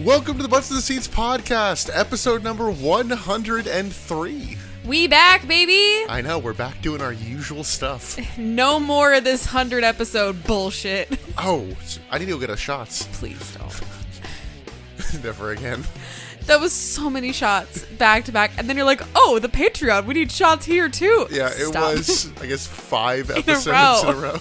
Welcome to the Butts of the Seats podcast, episode number 103. We back, baby! I know, we're back doing our usual stuff. No more of this 100 episode bullshit. Oh, I need to go get us shots. Please don't. Never again. That was so many shots back to back, and then you're like, oh, the Patreon, we need shots here too. Yeah, it Stop. was, I guess, 5 In a episodes row. in a row.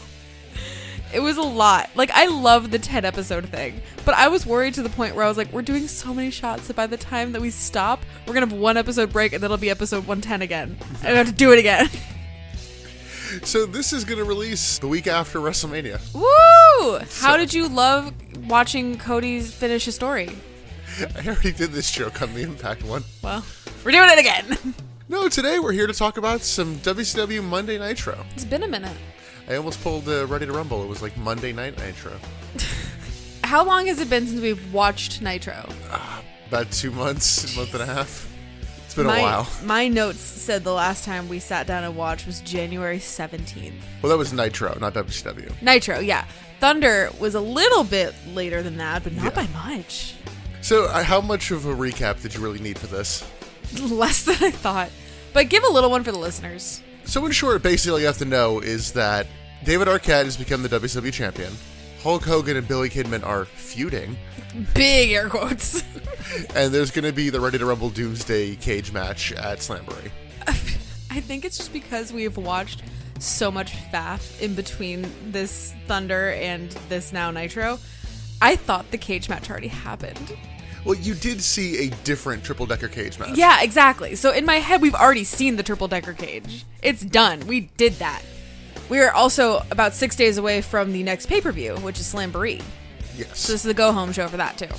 It was a lot. Like, I love the 10 episode thing, but I was worried to the point where I was like, we're doing so many shots that by the time that we stop, we're gonna have one episode break, and then it'll be episode 110 again. And I have to do it again. So this is going to release the week after WrestleMania. Woo! How did you love watching Cody finish his story? I already did this joke on the Impact one. Well, we're doing it again. No, today we're here to talk about some WCW Monday Nitro. It's been a minute. I almost pulled Ready to Rumble. It was like Monday Night Nitro. How long has it been since we've watched Nitro? About 2 months, a month and a half. It's been a while. My notes said the last time we sat down and watched was January 17th. Well, that was Nitro, not WCW. Nitro, yeah. Thunder was a little bit later than that, but not by much. So, how much of a recap did you really need for this? Less than I thought. But give a little one for the listeners. So, in short, basically all you have to know is that David Arquette has become the WCW champion. Hulk Hogan and Billy Kidman are feuding. Big air quotes. And there's going to be the Ready to Rumble Doomsday cage match at Slamboree. I think it's just because we've watched so much faff in between this Thunder and this now Nitro. I thought the cage match already happened. Well, you did see a different triple-decker cage match. Yeah, exactly. So in my head, we've already seen the triple-decker cage. It's done. We did that. We are also about 6 days away from the next pay-per-view, which is Slamboree. Yes. So this is the go-home show for that, too.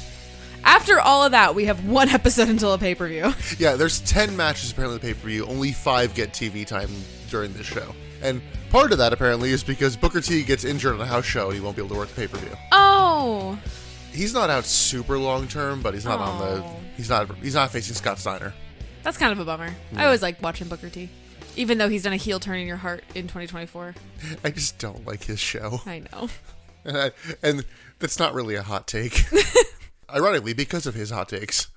After all of that, we have one episode until a pay-per-view. Yeah, there's 10 matches apparently in the pay-per-view. Only 5 get TV time during this show. And part of that, apparently, is because Booker T gets injured on a house show and he won't be able to work the pay-per-view. Oh. He's not out super long-term, but he's not on the... He's not facing Scott Steiner. That's kind of a bummer. Yeah. I always like watching Booker T. Even though he's done a heel turn in your heart in 2024. I just don't like his show. I know. And that's not really a hot take. Ironically, because of his hot takes.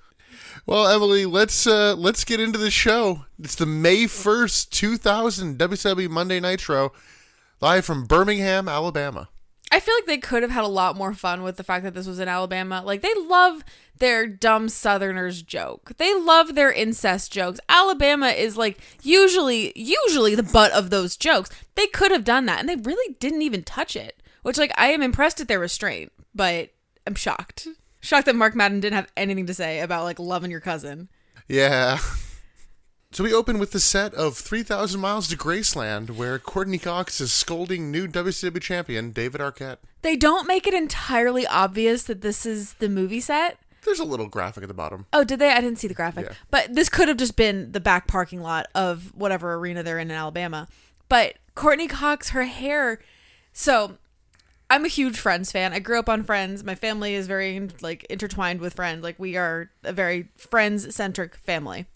Well, Emily, let's get into the show. It's the May 1st, 2000 WCW Monday Nitro, live from Birmingham, Alabama. I feel like they could have had a lot more fun with the fact that this was in Alabama. Like, they love their dumb Southerners joke. They love their incest jokes. Alabama is, like, usually the butt of those jokes. They could have done that, and they really didn't even touch it. Which, like, I am impressed at their restraint, but I'm shocked. Shocked that Mark Madden didn't have anything to say about, like, loving your cousin. Yeah. So we open with the set of 3,000 Miles to Graceland, where Courtney Cox is scolding new WCW champion David Arquette. They don't make it entirely obvious that this is the movie set. There's a little graphic at the bottom. Oh, did they? I didn't see the graphic. Yeah. But this could have just been the back parking lot of whatever arena they're in Alabama. But Courtney Cox, her hair... So, I'm a huge Friends fan. I grew up on Friends. My family is very, like, intertwined with Friends. Like, we are a very Friends-centric family.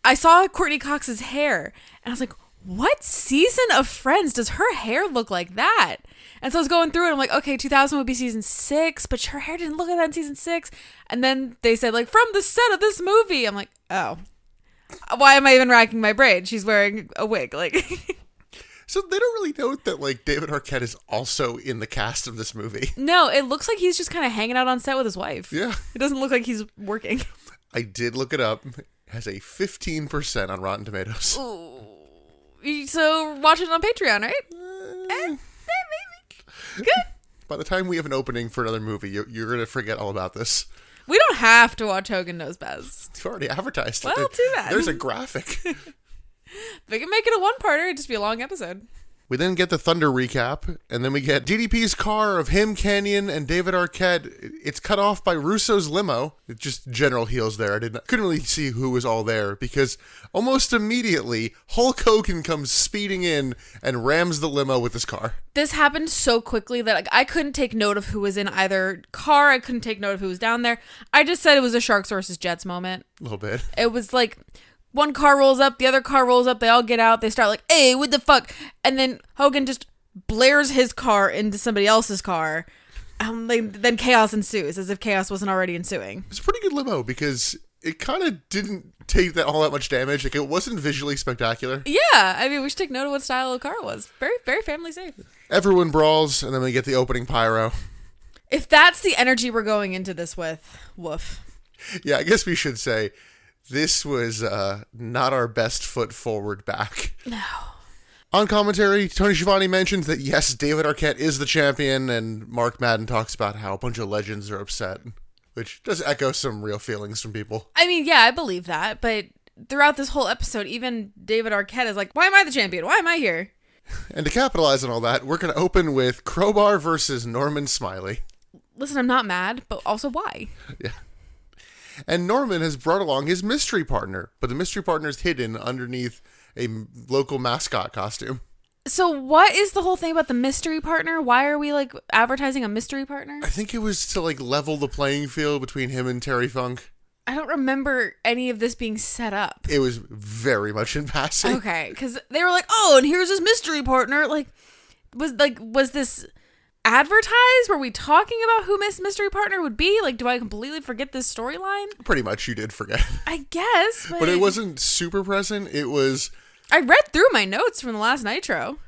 I saw Courtney Cox's hair, and I was like, what season of Friends does her hair look like that? And so I was going through it, and I'm like, okay, 2000 would be season 6, but her hair didn't look like that in season 6. And then they said, like, from the set of this movie. I'm like, oh. Why am I even racking my brain? She's wearing a wig, like... So they don't really note that, like, David Arquette is also in the cast of this movie. No, it looks like he's just kind of hanging out on set with his wife. Yeah. It doesn't look like he's working. I did look it up. It has a 15% on Rotten Tomatoes. Ooh. So watch it on Patreon, right? Maybe. Good. By the time we have an opening for another movie, you're going to forget all about this. We don't have to watch Hogan Knows Best. You've already advertised Well, it. too bad. There's a graphic. They can make it a one-parter. It'd just be a long episode. We then get the Thunder recap, and then we get DDP's car of him, Canyon, and David Arquette. It's cut off by Russo's limo. It's just general heels there. Couldn't really see who was all there, because almost immediately, Hulk Hogan comes speeding in and rams the limo with his car. This happened so quickly that I couldn't take note of who was in either car. I couldn't take note of who was down there. I just said it was a Sharks versus Jets moment. A little bit. It was like... One car rolls up, the other car rolls up, they all get out, they start like, hey, what the fuck? And then Hogan just blares his car into somebody else's car. Then chaos ensues, as if chaos wasn't already ensuing. It's a pretty good limo because it kind of didn't take all that much damage. Like, it wasn't visually spectacular. Yeah, I mean, we should take note of what style of car it was. Very, very family safe. Everyone brawls, and then we get the opening pyro. If that's the energy we're going into this with, woof. Yeah, I guess we should say this was not our best foot forward back. No. On commentary, Tony Schiavone mentions that, yes, David Arquette is the champion, and Mark Madden talks about how a bunch of legends are upset, which does echo some real feelings from people. I mean, yeah, I believe that, but throughout this whole episode, even David Arquette is like, why am I the champion? Why am I here? And to capitalize on all that, we're going to open with Crowbar versus Norman Smiley. Listen, I'm not mad, but also why? Yeah. And Norman has brought along his mystery partner, but the mystery partner is hidden underneath a local mascot costume. So what is the whole thing about the mystery partner? Why are we, like, advertising a mystery partner? I think it was to, like, level the playing field between him and Terry Funk. I don't remember any of this being set up. It was very much in passing. Okay, because they were like, oh, and here's his mystery partner. Was this advertised? Were we talking about who Miss Mystery Partner would be? Like, do I completely forget this storyline? Pretty much you did forget. I guess. But it wasn't super present. It was... I read through my notes from the last Nitro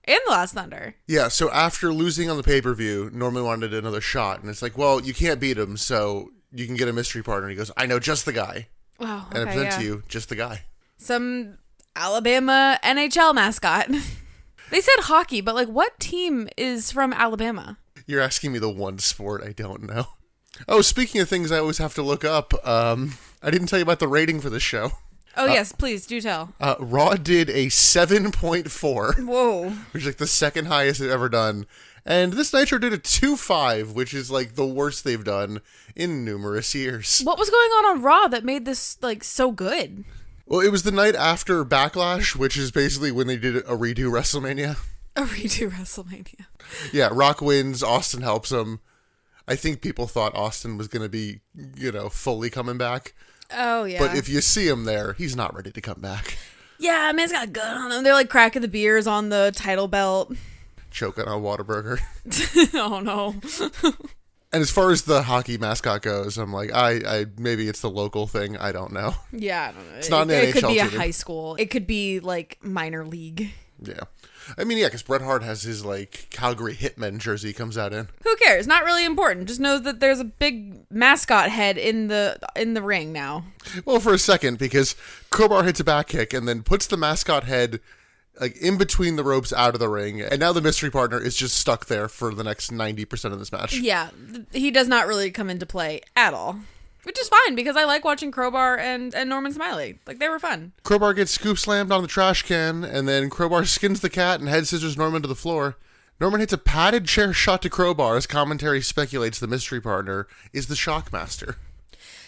and the last Thunder. Yeah, so after losing on the pay-per-view, Norman wanted another shot. And it's like, well, you can't beat him, so you can get a mystery partner. And he goes, I know just the guy. Wow. And I present to you just the guy. Some Alabama NHL mascot. They said hockey, but, like, what team is from Alabama? You're asking me the one sport I don't know. Oh, speaking of things I always have to look up, I didn't tell you about the rating for the show. Oh, yes, please, do tell. Raw did a 7.4. Whoa. Which is, like, the second highest they've ever done. And this Nitro did a 2.5, which is, like, the worst they've done in numerous years. What was going on Raw that made this, like, so good? Well, it was the night after Backlash, which is basically when they did a redo WrestleMania. A redo WrestleMania. Yeah, Rock wins, Austin helps him. I think people thought Austin was going to be, fully coming back. Oh, yeah. But if you see him there, he's not ready to come back. Yeah, man's got a gun on him. They're, like, cracking the beers on the title belt. Choking on Whataburger. Oh, no. And as far as the hockey mascot goes, I'm like, I maybe it's the local thing. I don't know. Yeah, I don't know. It's not an It could NHL be a team. high school. It could be, like, minor league. Yeah. I mean, yeah, because Bret Hart has his, like, Calgary Hitmen jersey comes out in. Who cares? Not really important. Just knows that there's a big mascot head in the ring now. Well, for a second, because Crowbar hits a back kick and then puts the mascot head, like, in between the ropes out of the ring. And now the mystery partner is just stuck there for the next 90% of this match. Yeah, he does not really come into play at all. Which is fine, because I like watching Crowbar and Norman Smiley. Like, they were fun. Crowbar gets scoop slammed on the trash can, and then Crowbar skins the cat and head scissors Norman to the floor. Norman hits a padded chair shot to Crowbar as commentary speculates the mystery partner is the Shockmaster.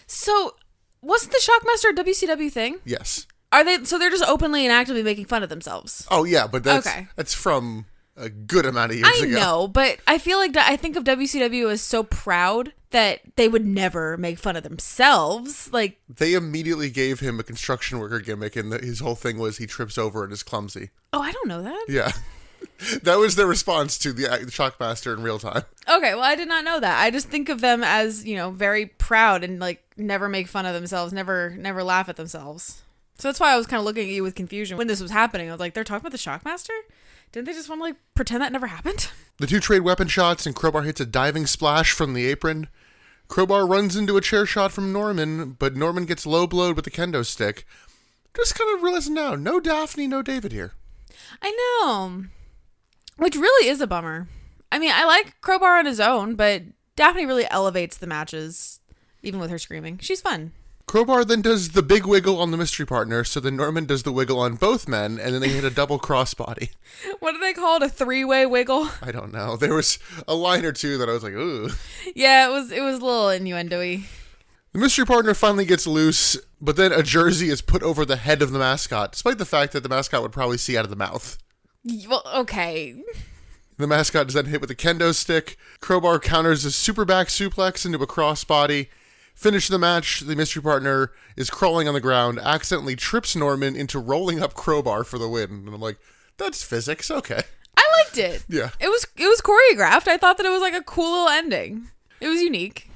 So, wasn't the Shockmaster a WCW thing? Yes. Are they? So they're just openly and actively making fun of themselves? Oh, yeah, but that's Okay. That's from a good amount of years ago. I know, but I feel like I think of WCW as so proud that they would never make fun of themselves. Like, they immediately gave him a construction worker gimmick, and his whole thing was he trips over and is clumsy. oh, I don't know that. Yeah. That was their response to the Shockmaster in real time. Okay, well, I did not know that. I just think of them as, very proud and, like, never make fun of themselves, never laugh at themselves. So that's why I was kind of looking at you with confusion when this was happening. I was like, they're talking about the Shockmaster? Didn't they just want to, like, pretend that never happened? The two trade weapon shots, and Crowbar hits a diving splash from the apron. Crowbar runs into a chair shot from Norman, but Norman gets low blowed with the kendo stick. Just kind of realizing now, no Daphne, no David here. I know. Which really is a bummer. I mean, I like Crowbar on his own, but Daphne really elevates the matches, even with her screaming. She's fun. Crowbar then does the big wiggle on the mystery partner, so then Norman does the wiggle on both men, and then they hit a double crossbody. What do they call it? A three-way wiggle? I don't know. There was a line or two that I was like, ooh. Yeah, it was a little innuendo-y. The mystery partner finally gets loose, but then a jersey is put over the head of the mascot, despite the fact that the mascot would probably see out of the mouth. Well, okay. The mascot is then hit with a kendo stick. Crowbar counters a super back suplex into a crossbody. Finish the match, the mystery partner is crawling on the ground, accidentally trips Norman into rolling up Crowbar for the win. And I'm like, that's physics, okay. I liked it. Yeah. It was choreographed. I thought that it was like a cool little ending. It was unique.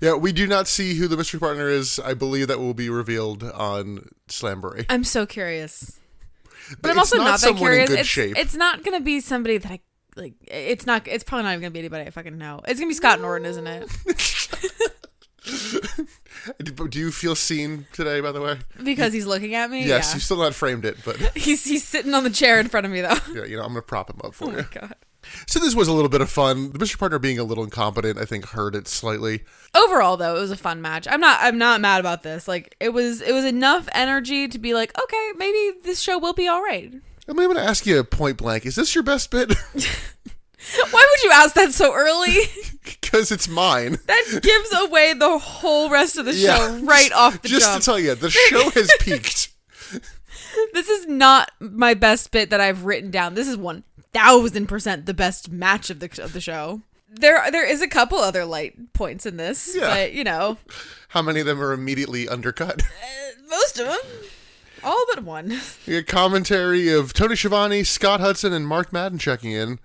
Yeah, we do not see who the mystery partner is. I believe that will be revealed on Slamboree. I'm so curious. But I'm it's also not that someone in curious. good shape. It's not going to be somebody that I like. It's probably not even going to be anybody I fucking know. It's going to be Scott Norton, isn't it? Do you feel seen today, by the way? Because he's looking at me? Yes, yeah. you've still not framed it, but... He's sitting on the chair in front of me, though. Yeah, I'm going to prop him up for you. Oh, my God. So this was a little bit of fun. The mystery partner being a little incompetent, I think, hurt it slightly. Overall, though, it was a fun match. I'm not mad about this. Like, it was enough energy to be like, okay, maybe this show will be all right. I'm going to ask you point blank. Is this your best bit? Why would you ask that so early? Because it's mine. That gives away the whole rest of the show right off the jump. Just to tell you, the show has peaked. This is not my best bit that I've written down. This is 1000% the best match of the show. There is a couple other light points in this, but How many of them are immediately undercut? Most of them. All but one. We got commentary of Tony Schiavone, Scott Hudson, and Mark Madden checking in.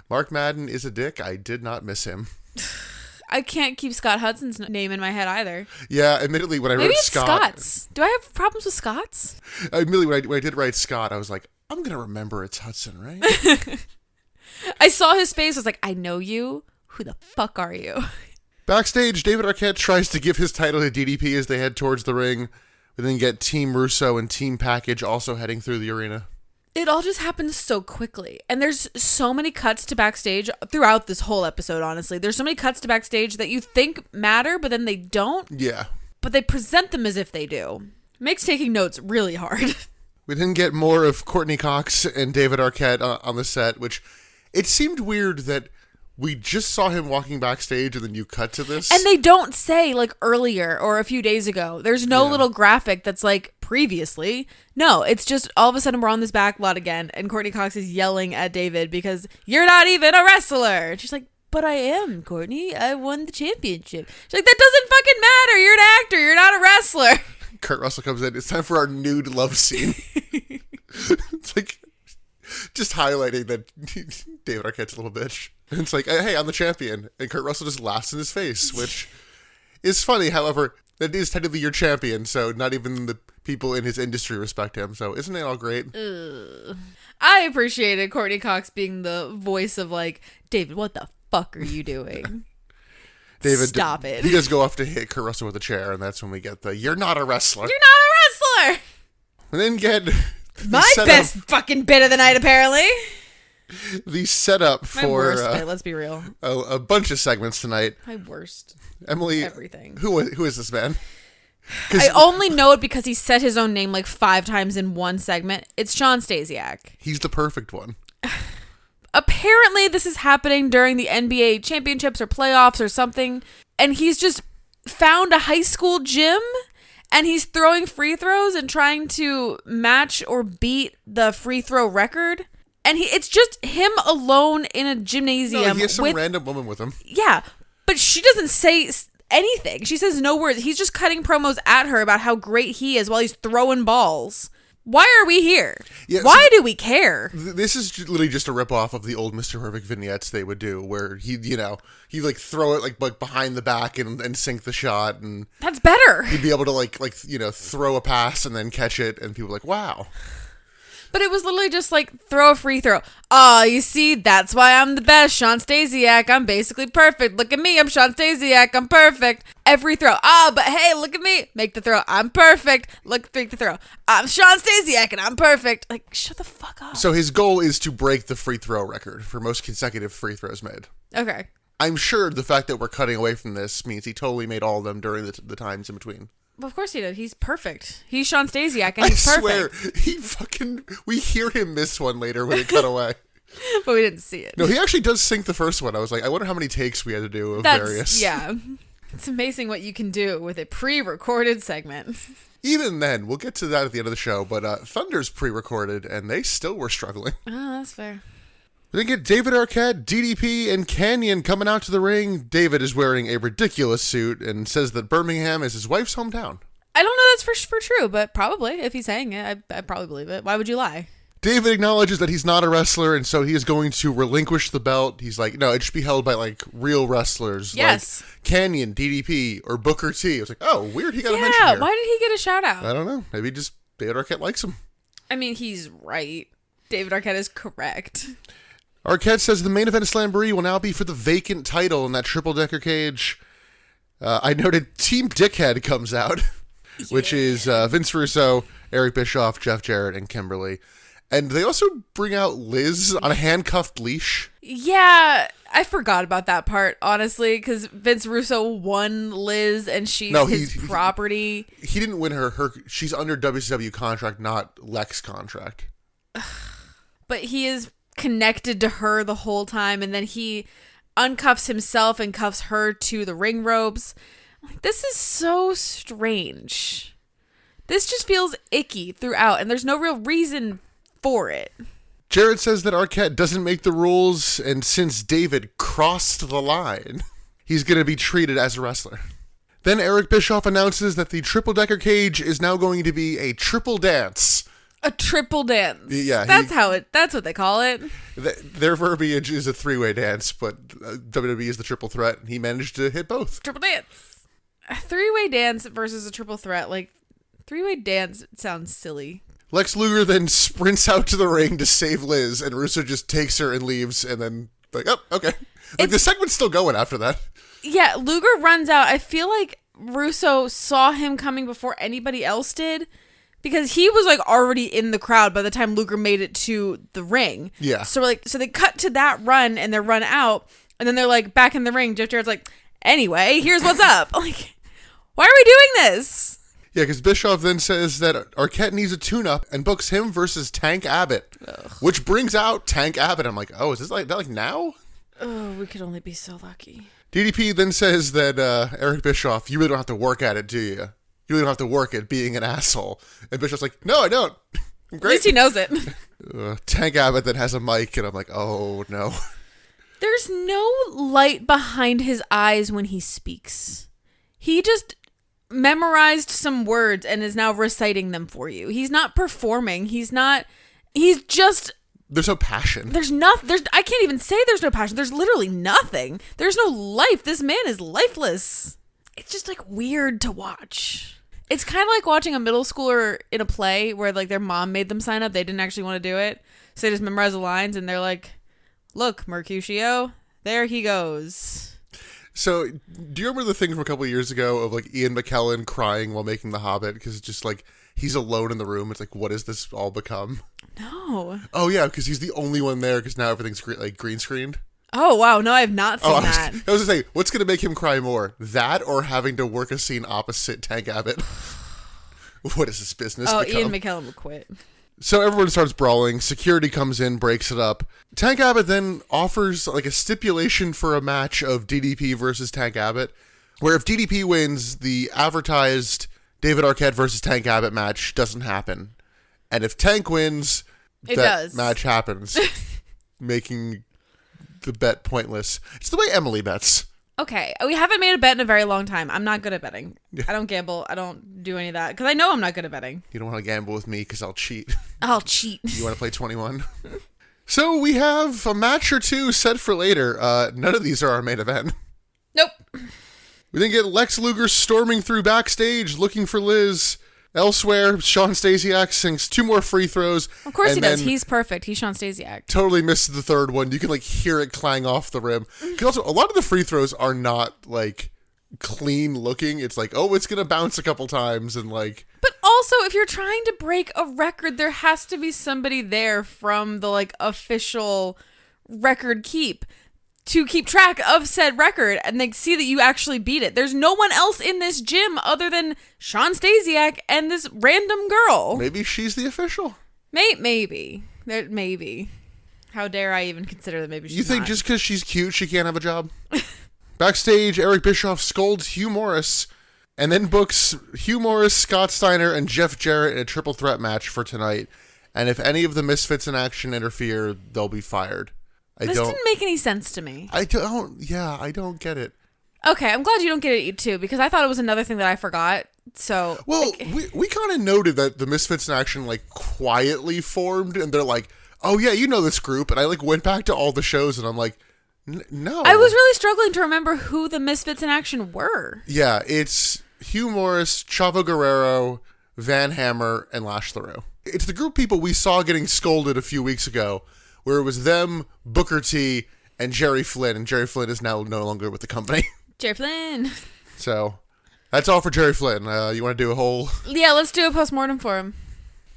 Mark Madden is a dick. I did not miss him. I can't keep Scott Hudson's name in my head either. Yeah, admittedly, when I Maybe wrote it's Scott... Scott's. Do I have problems with Scott's? Admittedly, when I did write Scott, I was like, I'm going to remember it's Hudson, right? I saw his face. I was like, I know you. Who the fuck are you? Backstage, David Arquette tries to give his title to DDP as they head towards the ring. We then get Team Russo and Team Package also heading through the arena. It all just happens so quickly. And there's so many cuts to backstage throughout this whole episode, honestly. There's so many cuts to backstage that you think matter, but then they don't. Yeah. But they present them as if they do. Makes taking notes really hard. We then get more of Courtney Cox and David Arquette on the set, which it seemed weird that we just saw him walking backstage and then you cut to this. And they don't say like earlier or a few days ago. There's no little graphic that's like previously. No, it's just all of a sudden we're on this back lot again and Courtney Cox is yelling at David because you're not even a wrestler. And she's like, but I am, Courtney. I won the championship. She's like, that doesn't fucking matter. You're an actor. You're not a wrestler. Kurt Russell comes in. It's time for our nude love scene. It's like just highlighting that David Arquette's a little bitch. And it's like, hey, I'm the champion. And Kurt Russell just laughs in his face, which is funny. However, that is technically your champion, so not even the people in his industry respect him. So isn't it all great? I appreciated Courtney Cox being the voice of like, David, what the fuck are you doing? David, stop it. He does go off to hit Kurt Russell with a chair, and that's when we get the "You're not a wrestler." You're not a wrestler. And then get my best fucking bit of the night, apparently. The setup My for worst bit, let's be real. A bunch of segments tonight. My worst. Emily, everything. Who is this man? I only know it because he said his own name like 5 times in one segment. It's Sean Stasiak. He's the perfect one. Apparently, this is happening during the NBA championships or playoffs or something. And he's just found a high school gym and he's throwing free throws and trying to match or beat the free throw record. And it's just him alone in a gymnasium. No, he has some random woman with him. Yeah, but she doesn't say anything. She says no words. He's just cutting promos at her about how great he is while he's throwing balls. Why are we here? Yeah, why do we care? This is literally just a ripoff of the old Mr. Perfect vignettes they would do, where he like throw it like behind the back and sink the shot, and that's better. He'd be able to like throw a pass and then catch it, and people are like, wow. But it was literally just like, throw a free throw. Oh, you see, that's why I'm the best. Sean Stasiak, I'm basically perfect. Look at me, I'm Sean Stasiak, I'm perfect. Every throw. But hey, look at me. Make the throw. I'm perfect. Make the throw. I'm Sean Stasiak and I'm perfect. Like, shut the fuck up. So his goal is to break the free throw record for most consecutive free throws made. Okay. I'm sure the fact that we're cutting away from this means he totally made all of them during the times in between. Well, of course he did. He's perfect. He's Sean Stasiak, and he's perfect. I swear, we hear him miss one later when it cut away. But we didn't see it. No, he actually does sink the first one. I was like, I wonder how many takes we had to do of various. Yeah. It's amazing what you can do with a pre-recorded segment. Even then, we'll get to that at the end of the show, but Thunder's pre-recorded, and they still were struggling. Oh, that's fair. We then get David Arquette, DDP, and Canyon coming out to the ring. David is wearing a ridiculous suit and says that Birmingham is his wife's hometown. I don't know that's for true, but probably. If he's saying it, I probably believe it. Why would you lie? David acknowledges that he's not a wrestler, and so he is going to relinquish the belt. He's like, no, it should be held by, like, real wrestlers. Yes. Like Canyon, DDP, or Booker T. I was like, oh, weird, he got a mention Yeah, here. why did he get a shout out? I don't know. Maybe just David Arquette likes him. I mean, he's right. David Arquette is correct. Arquette says the main event of Slamboree will now be for the vacant title in that triple-decker cage. I noted Team Dickhead comes out, which is Vince Russo, Eric Bischoff, Jeff Jarrett, and Kimberly. And they also bring out Liz on a handcuffed leash. Yeah, I forgot about that part, honestly, because Vince Russo won Liz and she's his property. He didn't win her. She's under WCW contract, not Lex contract. But he is connected to her the whole time, and then he uncuffs himself and cuffs her to the ring ropes. This is so strange. This just feels icky throughout, and there's no real reason for it. Jarrett says that Arquette doesn't make the rules, and since David crossed the line, he's going to be treated as a wrestler. Then Eric Bischoff announces that the triple-decker cage is now going to be a triple dance. A triple dance. Yeah. That's what they call it. Their verbiage is a three-way dance, but WWE is the triple threat, and he managed to hit both. Triple dance. A three-way dance versus a triple threat. Like, three-way dance sounds silly. Lex Luger then sprints out to the ring to save Liz, and Russo just takes her and leaves, and then, like, oh, okay. Like, the segment's still going after that. Yeah, Luger runs out. I feel like Russo saw him coming before anybody else did, because he was, like, already in the crowd by the time Luger made it to the ring. Yeah. So, like, so they cut to that run, and they run out, and then they're, like, back in the ring. Jeff Jarrett's like, anyway, here's what's up. Like, why are we doing this? Yeah, because Bischoff then says that Arquette needs a tune-up and books him versus Tank Abbott, which brings out Tank Abbott. I'm like, oh, is this like now? Oh, we could only be so lucky. DDP then says that Eric Bischoff, you really don't have to work at it, do you? You really don't have to work at being an asshole. And Bischoff's like, no, I don't. I'm great. At least he knows it. Tank Abbott then has a mic, and I'm like, oh, no. There's no light behind his eyes when he speaks. He just memorized some words and is now reciting them for you. He's not performing. He's just... There's no passion. I can't even say there's no passion. There's literally nothing. There's no life. This man is lifeless. It's just, like, weird to watch. It's kind of like watching a middle schooler in a play where, like, their mom made them sign up. They didn't actually want to do it. So they just memorize the lines and they're like, look, Mercutio, there he goes. So, do you remember the thing from a couple of years ago of, like, Ian McKellen crying while making The Hobbit? Because it's just, like, he's alone in the room. It's like, what has this all become? No. Oh, yeah, because he's the only one there because now everything's, like, green screened. Oh, wow. No, I have not seen that. I was going to say, what's going to make him cry more? That or having to work a scene opposite Tank Abbott? What is this business become? Ian McKellen will quit. So everyone starts brawling. Security comes in, breaks it up. Tank Abbott then offers like a stipulation for a match of DDP versus Tank Abbott, where if DDP wins, the advertised David Arquette versus Tank Abbott match doesn't happen. And if Tank wins, that match happens, making the bet pointless. It's the way Emily bets. Okay, we haven't made a bet in a very long time. I'm not good at betting. I don't gamble. I don't do any of that because I know I'm not good at betting. You don't want to gamble with me because I'll cheat. I'll cheat. You want to play 21? So we have a match or two set for later. None of these are our main event. Nope. We then get Lex Luger storming through backstage looking for Liz. Elsewhere, Sean Stasiak sinks two more free throws. Of course he does. He's perfect. He's Sean Stasiak. Totally missed the third one. You can like hear it clang off the rim. Because also, a lot of the free throws are not like clean looking. It's like, oh, it's going to bounce a couple times and like... But also, if you're trying to break a record, there has to be somebody there from the like official record keep to keep track of said record and they see that you actually beat it. There's no one else in this gym other than Sean Stasiak and this random girl. Maybe she's the official. Maybe. Maybe. How dare I even consider that maybe she's You think not. just because she's cute, she can't have a job? Backstage, Eric Bischoff scolds Hugh Morris and then books Hugh Morris, Scott Steiner, and Jeff Jarrett in a triple threat match for tonight. And if any of the Misfits in action interfere, they'll be fired. This didn't make any sense to me. I don't get it. Okay, I'm glad you don't get it too, because I thought it was another thing that I forgot So, Well, like, we kind of noted that the Misfits in Action like quietly formed, and they're like, "Oh yeah, you know this group," and I like went back to all the shows, and I'm like, "No." I was really struggling to remember who the Misfits in Action were. Yeah, it's Hugh Morris, Chavo Guerrero, Van Hammer, and Lash LaRue. It's the group of people we saw getting scolded a few weeks ago, where it was them, Booker T, and Jerry Flynn, and Jerry Flynn is now no longer with the company. Jerry Flynn. So, that's all for Jerry Flynn. You want to do a whole... Yeah, let's do a postmortem for him.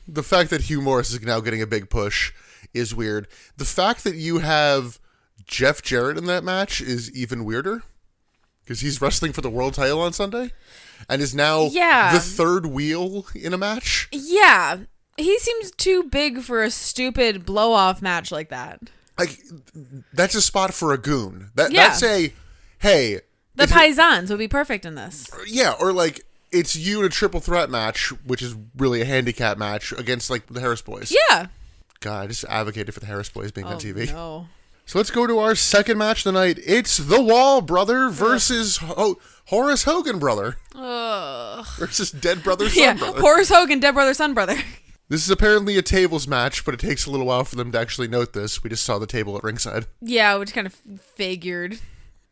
The fact that Hugh Morris is now getting a big push is weird. The fact that you have Jeff Jarrett in that match is even weirder, because he's wrestling for the world title on Sunday, and is now the third wheel in a match. Yeah. He seems too big for a stupid blow-off match like that. Like, that's a spot for a goon. That's a, hey... The Paisans would be perfect in this. Yeah, or like, it's you in a triple threat match, which is really a handicap match, against like the Harris Boys. Yeah. God, I just advocated for the Harris Boys being on TV. No. So let's go to our second match of the night. It's The Wall Brother versus Horace Hogan Brother. Versus Dead Brother Son Brother. Horace Hogan, Dead Brother Son Brother. This is apparently a tables match, but it takes a little while for them to actually note this. We just saw the table at ringside. Yeah, which kind of figured.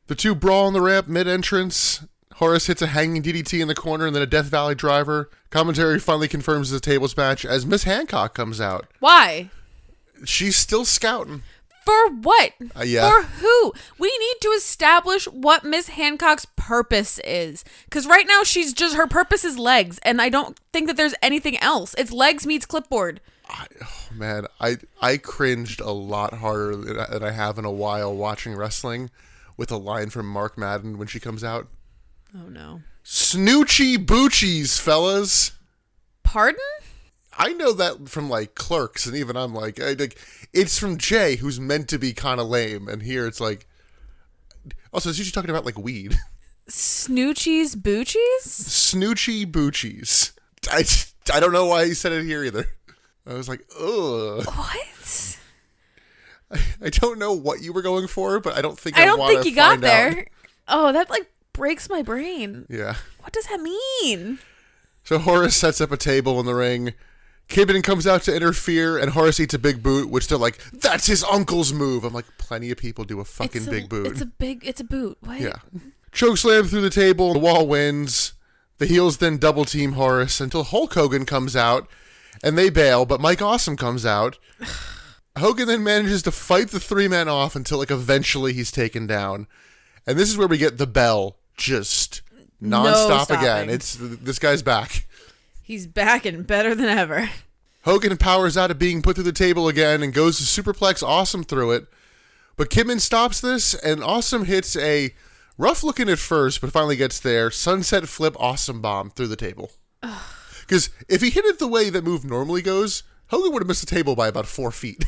The two brawl on the ramp mid-entrance. Horace hits a hanging DDT in the corner and then a Death Valley driver. Commentary finally confirms the tables match as Miss Hancock comes out. Why? She's still scouting. For what? Yeah. For who? We need to establish what Miss Hancock's purpose is. Because right now her purpose is legs. And I don't think that there's anything else. It's legs meets clipboard. I cringed a lot harder than I have in a while watching wrestling with a line from Mark Madden when she comes out. Oh no. Snoochie Boochies, fellas. Pardon? I know that from like Clerks, and even I'm like it's from Jay, who's meant to be kind of lame, and here it's like. Also, it's usually talking about like weed. Snoochies Boochies? Snoochie Boochies. I don't know why he said it here either. I was like, ugh. What? I don't know what you were going for, but I don't think I don't think you got there. Out. Oh, that like breaks my brain. Yeah. What does that mean? So Horace sets up a table in the ring. Kidman comes out to interfere, and Horace eats a big boot, which they're like, that's his uncle's move. I'm like, plenty of people do a fucking big boot. It's a boot. What? Yeah. Chokeslam through the table. The Wall wins. The heels then double team Horace until Hulk Hogan comes out, and they bail, but Mike Awesome comes out. Hogan then manages to fight the three men off until like eventually he's taken down. And this is where we get the bell just nonstop again. It's this guy's back. He's back and better than ever. Hogan powers out of being put through the table again and goes to superplex Awesome through it. But Kidman stops this, and Awesome hits a rough looking at first, but finally gets there. Sunset flip Awesome bomb through the table. Because if he hit it the way that move normally goes, Hogan would have missed the table by about 4 feet.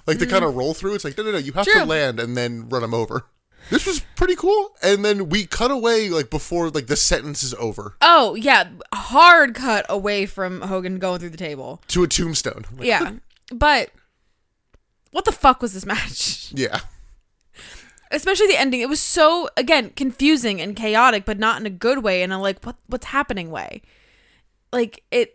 Like they kind of roll through. It's like, no, you have to land and then run him over. This was pretty cool. And then we cut away like before like the sentence is over. Oh, yeah. Hard cut away from Hogan going through the table. To a tombstone. Yeah. But what the fuck was this match? Yeah. Especially the ending. It was so, again, confusing and chaotic, but not in a good way. And I'm like, what's happening way? Like, it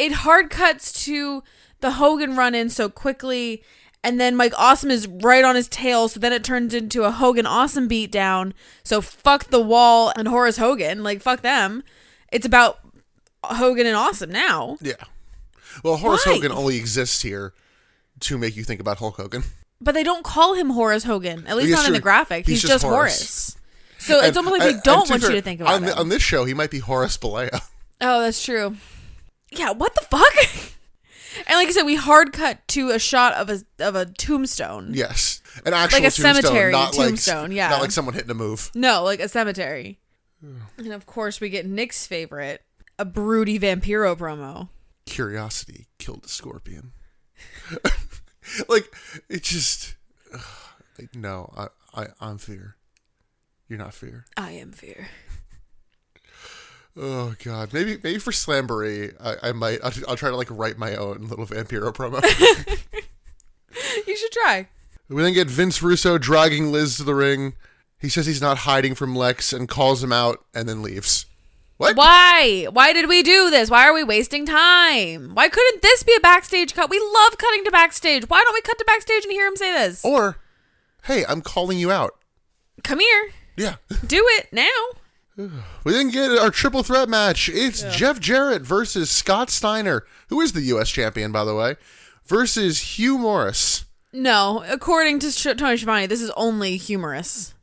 hard cuts to the Hogan run in so quickly, and then Mike Awesome is right on his tail, so then it turns into a Hogan Awesome beatdown. So fuck the Wall and Horace Hogan. Like, fuck them. It's about Hogan and Awesome now. Yeah. Well, Horace Hogan only exists here to make you think about Hulk Hogan. But they don't call him Horace Hogan, at least not in the graphic. He's just Horace. So it's almost like they don't want you to think about it. On this show, he might be Horace Bolleas. Oh, that's true. Yeah, what the fuck? And like I said, we hard cut to a shot of a tombstone. Yes. An actual like a tombstone, cemetery not tombstone, like, yeah. Not like someone hitting a move. No, like a cemetery. And of course, we get Nick's favorite, a broody Vampiro promo. Curiosity killed the scorpion. Like, it just... like, no, I'm fear. You're not fear. I am fear. Oh God, maybe for Slamboree, I'll try to like write my own little Vampiro promo. You should try. We then get Vince Russo dragging Liz to the ring. He says he's not hiding from Lex and calls him out and then leaves. What? Why? Why did we do this? Why are we wasting time? Why couldn't this be a backstage cut? We love cutting to backstage. Why don't we cut to backstage and hear him say this? Or, hey, I'm calling you out. Come here. Yeah. Do it now. We didn't get our triple threat match. It's Jeff Jarrett versus Scott Steiner, who is the U.S. champion, by the way, versus Hugh Morris. No, according to Tony Schiavone, this is only humorous.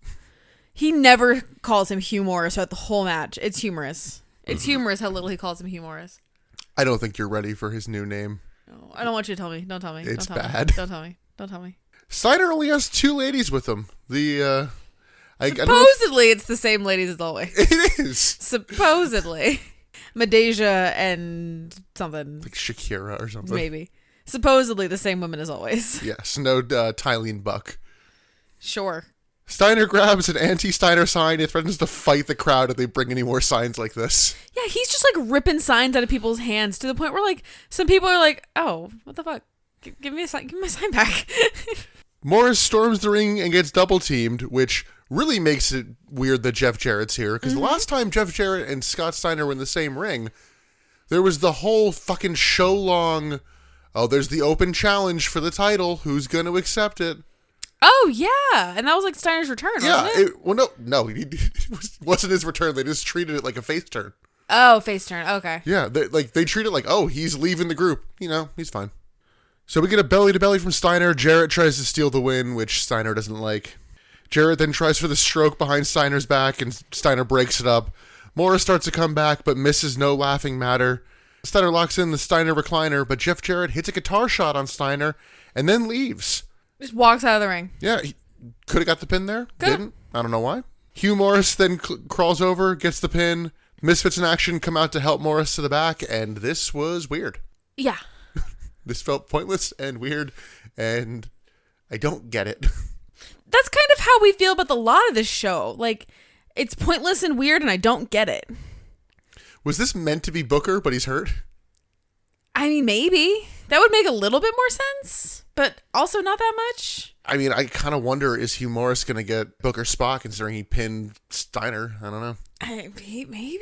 He never calls him Hugh Morris throughout the whole match. It's humorous. It's humorous how little he calls him Hugh Morris. I don't think you're ready for his new name. No, I don't want you to tell me. Don't tell me. It's Don't tell bad. Me. Don't tell me. Don't tell me. Steiner only has 2 ladies with him. Supposedly, it's the same ladies as always. It is. Supposedly. Medeja and something. Like Shakira or something. Maybe. Supposedly the same women as always. Yes, no Tylene Buck. Sure. Steiner grabs an anti-Steiner sign and threatens to fight the crowd if they bring any more signs like this. Yeah, he's just like ripping signs out of people's hands to the point where like some people are like, "Oh, what the fuck? Give me a sign. Give me my sign back." Morris storms the ring and gets double teamed, which really makes it weird that Jeff Jarrett's here. Because the last time Jeff Jarrett and Scott Steiner were in the same ring, there was the whole fucking show long, oh, there's the open challenge for the title. Who's going to accept it? Oh, yeah. And that was like Steiner's return, wasn't it? No, it wasn't his return. They just treated it like a face turn. Oh, face turn. Okay. Yeah, they treat it like, oh, he's leaving the group. You know, he's fine. So we get a belly-to-belly from Steiner. Jarrett tries to steal the win, which Steiner doesn't like. Jarrett then tries for the stroke behind Steiner's back, and Steiner breaks it up. Morris starts to come back, but misses no laughing matter. Steiner locks in the Steiner recliner, but Jeff Jarrett hits a guitar shot on Steiner, and then leaves. Just walks out of the ring. Yeah, he could have got the pin there. Coulda. Didn't. I don't know why. Hugh Morris then crawls over, gets the pin. Misfits in Action come out to help Morris to the back, and this was weird. Yeah. This felt pointless and weird, and I don't get it. That's kind of how we feel about a lot of this show. Like, it's pointless and weird, and I don't get it. Was this meant to be Booker, but he's hurt? I mean, maybe. That would make a little bit more sense, but also not that much. I mean, I kind of wonder, is Hugh Morris going to get Booker's spot considering he pinned Steiner? I don't know. Maybe?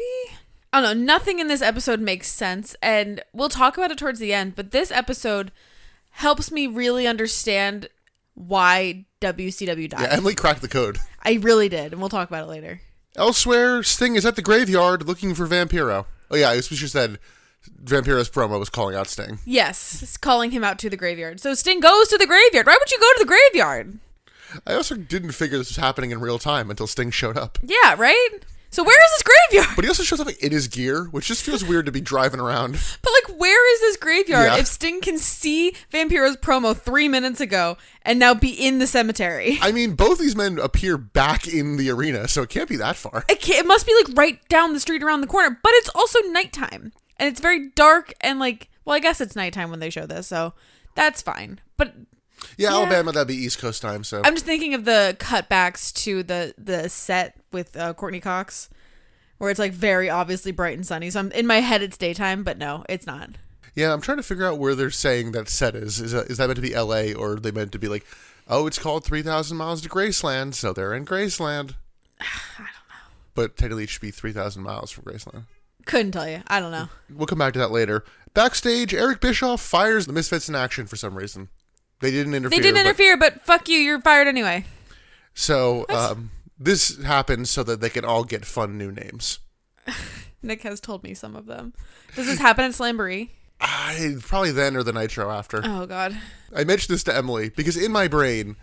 I don't know. Nothing in this episode makes sense, and we'll talk about it towards the end, but this episode helps me really understand why WCW died. Yeah, Emily cracked the code. I really did, and we'll talk about it later. Elsewhere, Sting is at the graveyard looking for Vampiro. Oh yeah, this was just said Vampiro's promo was calling out Sting. Yes, it's calling him out to the graveyard. So Sting goes to the graveyard. Why would you go to the graveyard? I also didn't figure this was happening in real time until Sting showed up. Yeah, right? So where is this graveyard? But he also shows up in his gear, which just feels weird to be driving around. But like, where is this graveyard Yeah. if Sting can see Vampiro's promo 3 minutes ago and now be in the cemetery? I mean, both these men appear back in the arena, so it can't be that far. It must be like right down the street around the corner, but it's also nighttime. And it's very dark and like, well, I guess it's nighttime when they show this, so that's fine. But Yeah, Alabama, that'd be East Coast time, so. I'm just thinking of the cutbacks to the set with Courtney Cox, where it's like very obviously bright and sunny. So in my head, it's daytime, but no, it's not. Yeah, I'm trying to figure out where they're saying that set is. Is that meant to be LA, or are they meant to be like, oh, it's called 3,000 Miles to Graceland, so they're in Graceland? I don't know. But technically it should be 3,000 miles from Graceland. Couldn't tell you. I don't know. We'll come back to that later. Backstage, Eric Bischoff fires the Misfits in Action for some reason. They didn't interfere. But fuck you. You're fired anyway. So this happens so that they can all get fun new names. Nick has told me some of them. Does this happen at Slamboree? Probably then or the Nitro after. Oh, God. I mentioned this to Emily because in my brain,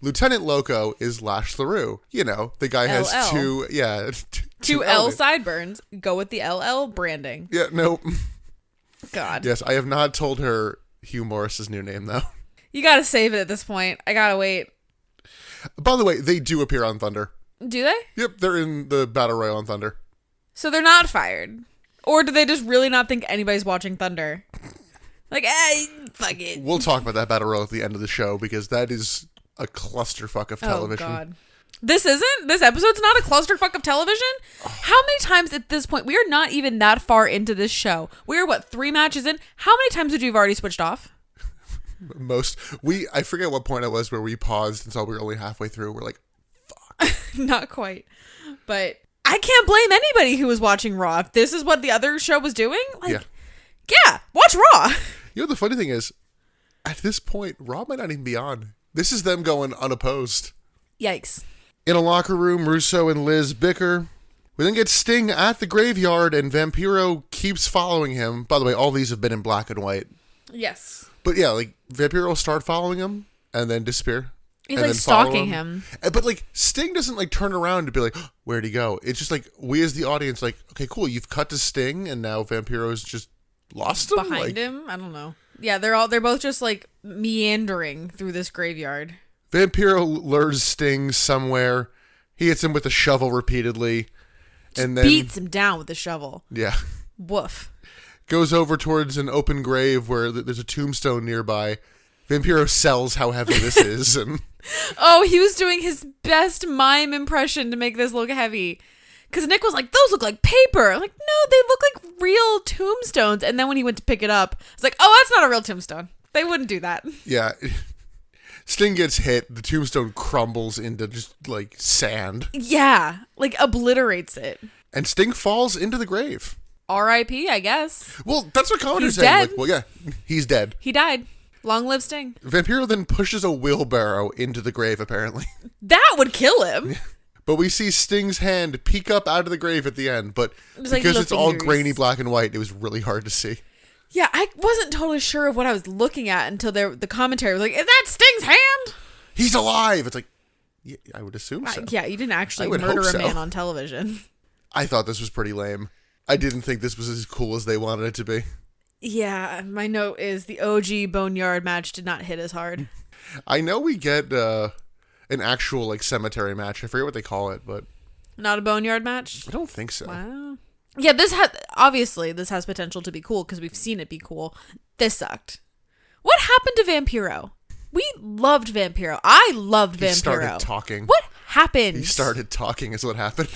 Lieutenant Loco is Lash LaRue. You know, the guy has LL. two L L sideburns. Go with the LL branding. Yeah, no. God. Yes, I have not told her Hugh Morris's new name, though. You gotta save it at this point. I gotta wait. By the way, they do appear on Thunder. Do they? Yep, they're in the Battle Royal on Thunder. So they're not fired? Or do they just really not think anybody's watching Thunder? Like, fuck it. We'll talk about that Battle Royal at the end of the show because that is a clusterfuck of television. Oh, God. This episode's not a clusterfuck of television? How many times at this point, we are not even that far into this show. We are, 3 matches in? How many times would you have already switched off? I forget what point it was where we paused until we were only halfway through. We're like, fuck. Not quite. But I can't blame anybody who was watching Raw. If this is what the other show was doing, like, yeah, watch Raw. You know, the funny thing is, at this point, Raw might not even be on. This is them going unopposed. Yikes. In a locker room, Russo and Liz bicker. We then get Sting at the graveyard, and Vampiro keeps following him. By the way, all these have been in black and white. Yes. But yeah, like, Vampiro will start following him, and then disappear. He's and like then follow stalking him. But like, Sting doesn't like turn around to be like, oh, where'd he go? It's just like, we as the audience, like, okay, cool, you've cut to Sting, and now Vampiro's just lost him? Behind like, him? I don't know. Yeah, they're both just like meandering through this graveyard. Vampiro lures Sting somewhere. He hits him with a shovel repeatedly. And then Beats him down with a shovel. Yeah. Woof. Goes over towards an open grave where there's a tombstone nearby. Vampiro sells how heavy this is. And Oh, he was doing his best mime impression to make this look heavy. Because Nick was like, those look like paper. I'm like, no, they look like real tombstones. And then when he went to pick it up, it's like, oh, that's not a real tombstone. They wouldn't do that. yeah. Sting gets hit. The tombstone crumbles into just like sand. Yeah, like obliterates it. And Sting falls into the grave. R.I.P., I guess. Well, that's what commenters He's say. dead. Like, well, yeah, he's dead. He died. Long live Sting. Vampiro then pushes a wheelbarrow into the grave, apparently. That would kill him. But we see Sting's hand peek up out of the grave at the end. But was like because little it's all fingers. grainy black and white, it was really hard to see. Yeah, I wasn't totally sure of what I was looking at until the commentary was like, is that Sting's hand? He's alive! It's like, yeah, I would assume so. Yeah, you didn't actually I would murder hope a man so. on television. I thought this was pretty lame. I didn't think this was as cool as they wanted it to be. Yeah, my note is the OG Boneyard match did not hit as hard. I know we get an actual like cemetery match. I forget what they call it, but Not a Boneyard match? I don't think so. Wow. Yeah, this has potential to be cool because we've seen it be cool. This sucked. What happened to Vampiro? We loved Vampiro. I loved Vampiro. He started talking. What happened? He started talking is what happened.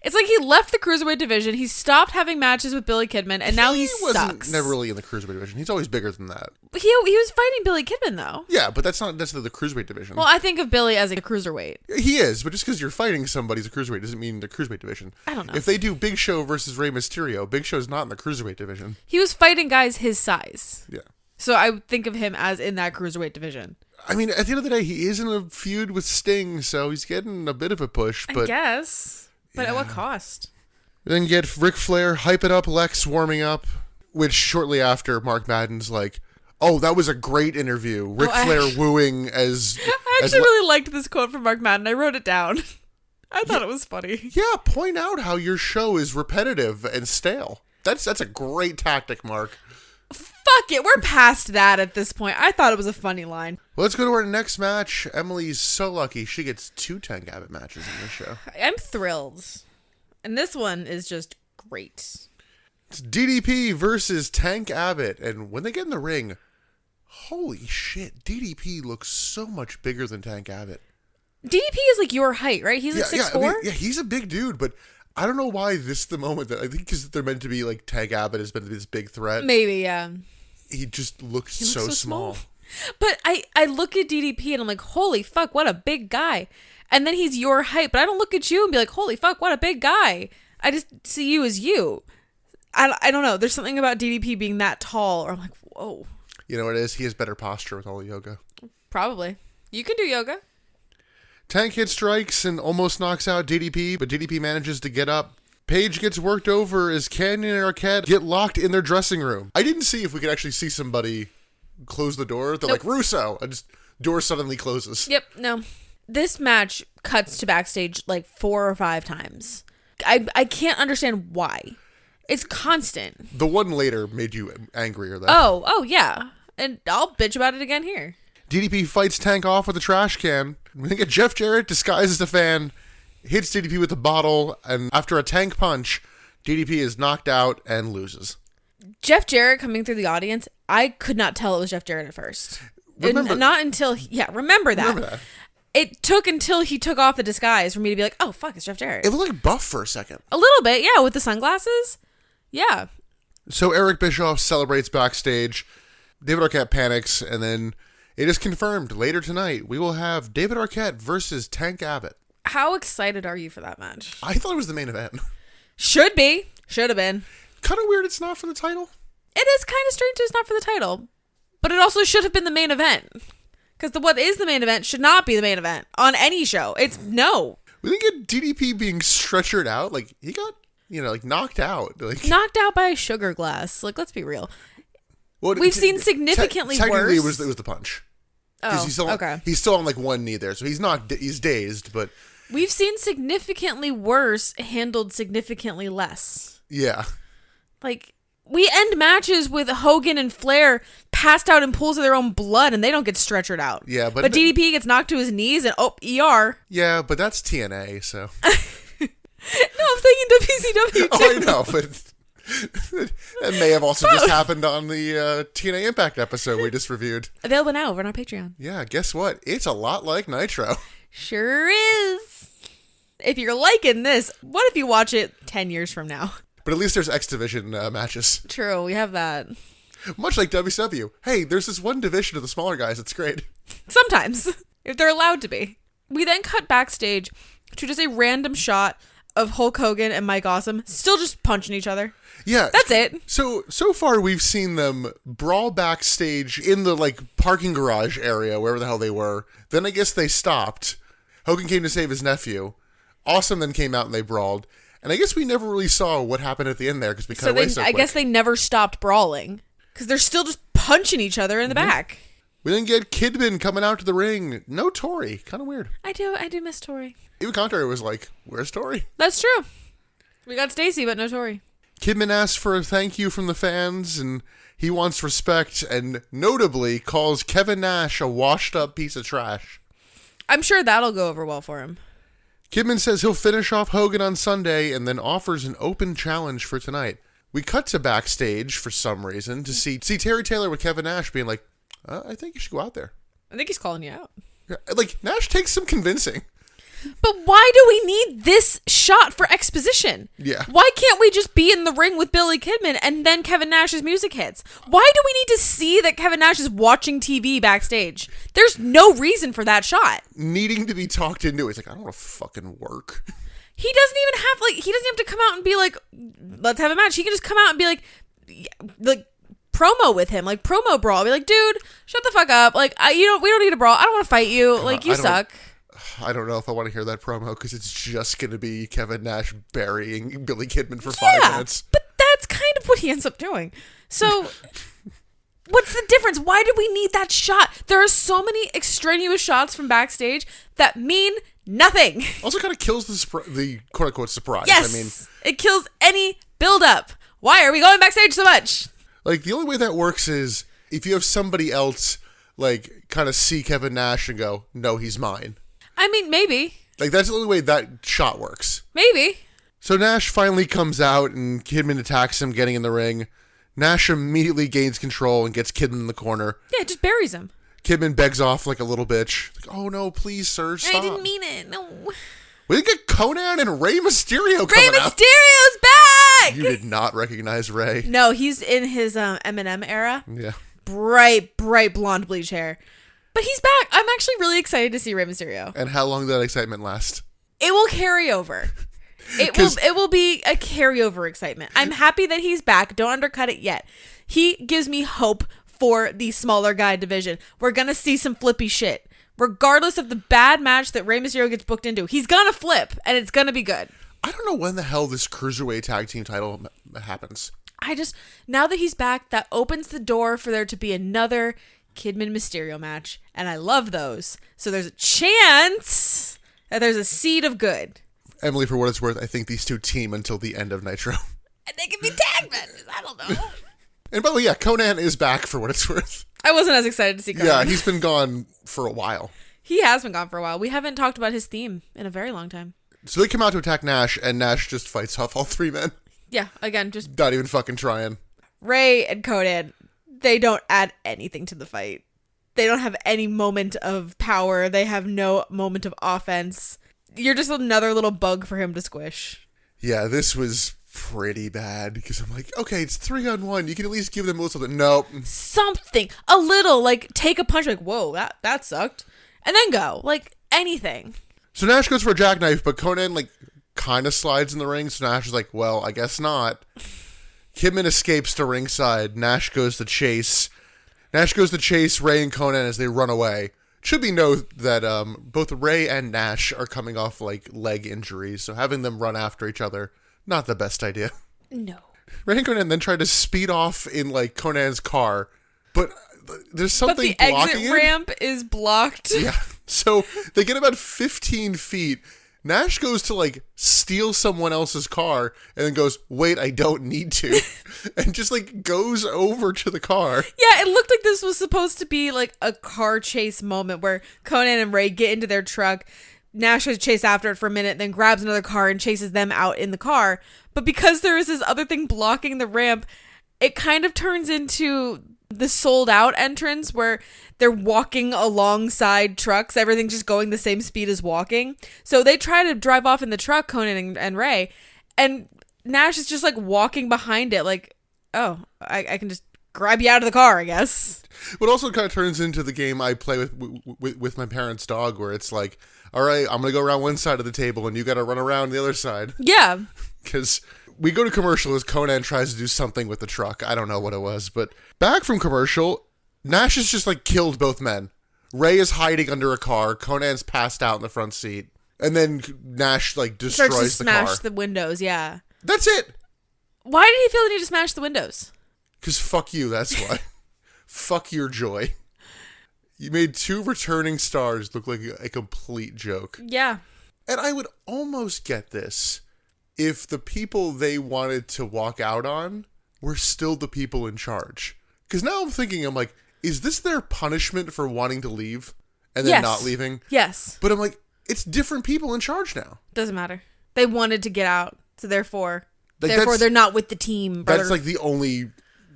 It's like he left the Cruiserweight division, he stopped having matches with Billy Kidman, and now he wasn't sucks. never really in the Cruiserweight division. He's always bigger than that. He was fighting Billy Kidman, though. Yeah, but that's not necessarily the Cruiserweight division. Well, I think of Billy as a Cruiserweight. He is, but just because you're fighting somebody as a Cruiserweight doesn't mean the Cruiserweight division. I don't know. If they do Big Show versus Rey Mysterio, Big Show's not in the Cruiserweight division. He was fighting guys his size. Yeah. So I would think of him as in that Cruiserweight division. I mean, at the end of the day, he is in a feud with Sting, so he's getting a bit of a push. But I guess. But at what cost? Then get Ric Flair, hype it up, Lex warming up, which shortly after, Mark Madden's like, oh, that was a great interview. Ric Flair wooing as... I actually really liked this quote from Mark Madden. I wrote it down. I thought it was funny. Yeah, point out how your show is repetitive and stale. That's a great tactic, Mark. Fuck it. We're past that at this point. I thought it was a funny line. Well, let's go to our next match. Emily's so lucky she gets 2 Tank Abbott matches in this show. I'm thrilled. And this one is just great. It's DDP versus Tank Abbott. And when they get in the ring, holy shit, DDP looks so much bigger than Tank Abbott. DDP is like your height, right? He's like 6'4"? Yeah, he's a big dude, but I don't know why this is the moment that I think because they're meant to be like Tank Abbott is meant to be this big threat. Maybe, yeah. He just looks so small. But I look at DDP and I'm like, holy fuck, what a big guy. And then he's your height, but I don't look at you and be like, holy fuck, what a big guy. I just see you as you. I don't know. There's something about DDP being that tall, or I'm like, whoa. You know what it is? He has better posture with all the yoga. Probably. You can do yoga. Tank hit strikes and almost knocks out DDP, but DDP manages to get up. Paige gets worked over as Canyon and Arquette get locked in their dressing room. I didn't see if we could actually see somebody close the door. They're like, Russo! And just door suddenly closes. Yep, no. This match cuts to backstage like 4 or 5 times. I can't understand why. It's constant. The one later made you angrier, though. Oh, yeah. And I'll bitch about it again here. DDP fights Tank off with a trash can. We think Jeff Jarrett disguised as a fan, hits DDP with a bottle, and after a Tank punch, DDP is knocked out and loses. Jeff Jarrett coming through the audience, I could not tell it was Jeff Jarrett at first. Remember, not until, remember that. Remember that. It took until he took off the disguise for me to be like, oh, fuck, it's Jeff Jarrett. It looked like Buff for a second. A little bit, yeah, with the sunglasses. Yeah. So Eric Bischoff celebrates backstage. David Arquette panics, and then it is confirmed later tonight we will have David Arquette versus Tank Abbott. How excited are you for that match? I thought it was the main event. Should be. Should have been. Kind of weird it's not for the title. It is kind of strange it's not for the title. But it also should have been the main event. Because what is the main event should not be the main event on any show. It's no. We didn't get DDP being stretchered out. Like, he got, like, knocked out. Like, Knocked out by a sugar glass. Like, let's be real. well, We've seen significantly technically worse. it was the punch. Oh, he's still, okay. He's still on, like, one knee there. So he's dazed, but... We've seen significantly worse handled significantly less. Yeah. Like, we end matches with Hogan and Flair passed out in pools of their own blood and they don't get stretchered out. Yeah, but DDP gets knocked to his knees and ER. Yeah, but that's TNA, so. No, I'm thinking WCW too. Oh, I know, but that may have also just happened on the TNA Impact episode we just reviewed. Available now over on our Patreon. Yeah, guess what? It's a lot like Nitro. Sure is. If you're liking this, what if you watch it 10 years from now? But at least there's X Division matches. True, we have that. Much like WCW. Hey, there's this one division of the smaller guys. It's great. Sometimes, if they're allowed to be. We then cut backstage to just a random shot of Hulk Hogan and Mike Awesome still just punching each other. Yeah. That's it. So far we've seen them brawl backstage in the, like, parking garage area, wherever the hell they were. Then I guess they stopped. Hogan came to save his nephew. Awesome then came out and they brawled. And I guess we never really saw what happened at the end there because we cut away so quick. I guess they never stopped brawling because they're still just punching each other in the back. We didn't get Kidman coming out to the ring. No Tori. Kind of weird. I do miss Tori. Even Contrary was like, where's Tori? That's true. We got Stacy, but no Tori. Kidman asked for a thank you from the fans, and he wants respect, and notably calls Kevin Nash a washed-up piece of trash. I'm sure that'll go over well for him. Kidman says he'll finish off Hogan on Sunday and then offers an open challenge for tonight. We cut to backstage for some reason to see Terry Taylor with Kevin Nash being like, I think you should go out there. I think he's calling you out. Yeah, like, Nash takes some convincing. But why do we need this shot for exposition? Yeah. Why can't we just be in the ring with Billy Kidman and then Kevin Nash's music hits? Why do we need to see that Kevin Nash is watching TV backstage? There's no reason for that shot. Needing to be talked into. He's like, I don't want to fucking work. He doesn't even have, like, he doesn't have to come out and be like, let's have a match. He can just come out and be like, promo with him, like promo brawl. Be like, dude, shut the fuck up. Like, we don't need a brawl. I don't want to fight you. Like, you suck. I don't know if I want to hear that promo because it's just going to be Kevin Nash burying Billy Kidman for 5 minutes. But that's kind of what he ends up doing. So, what's the difference? Why do we need that shot? There are so many extraneous shots from backstage that mean nothing. Also kind of kills the quote-unquote surprise. Yes, I mean, it kills any build-up. Why are we going backstage so much? Like, the only way that works is if you have somebody else, like, kind of see Kevin Nash and go, no, he's mine. I mean, maybe. Like, that's the only way that shot works. Maybe. So Nash finally comes out and Kidman attacks him, getting in the ring. Nash immediately gains control and gets Kidman in the corner. Yeah, just buries him. Kidman begs off like a little bitch. Like, oh no, please, sir, stop. I didn't mean it. No. We didn't get Conan and Rey Mysterio coming Rey out. Mysterio's back! You did not recognize Rey. No, he's in his Eminem era. Yeah. Bright blonde bleach hair. But he's back. I'm actually really excited to see Rey Mysterio. And how long did that excitement last? It will carry over. It will be a carryover excitement. I'm happy that he's back. Don't undercut it yet. He gives me hope for the smaller guy division. We're going to see some flippy shit. Regardless of the bad match that Rey Mysterio gets booked into, he's going to flip, and it's going to be good. I don't know when the hell this Cruiserweight Tag Team title happens. Now that he's back, that opens the door for there to be another Kidman Mysterio match, and I love those. So there's a chance that there's a seed of good. Emily, for what it's worth, I think these two team until the end of Nitro. And they can be tag matches. I don't know. And by the way, yeah, Conan is back for what it's worth. I wasn't as excited to see Conan. Yeah, he's been gone for a while. He has been gone for a while. We haven't talked about his theme in a very long time. So they come out to attack Nash, and Nash just fights off all three men. Yeah, again, just... Not even fucking trying. Rey and Conan, they don't add anything to the fight. They don't have any moment of power. They have no moment of offense. You're just another little bug for him to squish. Yeah, this was pretty bad because I'm like, okay, it's 3-on-1. You can at least give them a little something. Nope. Something. A little, like, take a punch, like, whoa, that sucked. And then go. Like, anything. So Nash goes for a jackknife, but Conan, like, kind of slides in the ring. So Nash is like, well, I guess not. Kidman escapes to ringside. Nash goes to chase Ray and Conan as they run away. It should be noted that both Ray and Nash are coming off, like, leg injuries. So having them run after each other, not the best idea. No. Ray and Conan then try to speed off in, like, Conan's car. But there's something blocking it. But the exit ramp is blocked. Yeah. So they get about 15 feet. Nash goes to, like, steal someone else's car and then goes, wait, I don't need to. And just, like, goes over to the car. Yeah, it looked like this was supposed to be, like, a car chase moment where Conan and Ray get into their truck. Nash has chased after it for a minute, then grabs another car and chases them out in the car. But because there is this other thing blocking the ramp, it kind of turns into the sold out entrance where they're walking alongside trucks, everything just going the same speed as walking. So they try to drive off in the truck, Conan and Ray, and Nash is just like walking behind it like, oh, I can just grab you out of the car, I guess. But also kind of turns into the game I play with my parents' dog, where it's like, all right, I'm going to go around one side of the table and you got to run around the other side. Yeah. Because we go to commercial as Conan tries to do something with the truck. I don't know what it was, but back from commercial, Nash has just, like, killed both men. Ray is hiding under a car. Conan's passed out in the front seat. And then Nash, like, destroys starts to the car. smash the windows, yeah. That's it. Why did he feel the need to smash the windows? Because fuck you, that's why. Fuck your joy. You made two returning stars look like a complete joke. Yeah. And I would almost get this if the people they wanted to walk out on were still the people in charge. Because now I'm like, is this their punishment for wanting to leave and then not leaving? Yes. But I'm like, it's different people in charge now. Doesn't matter. They wanted to get out, so therefore Like, they're not with the team, brother. That's like the only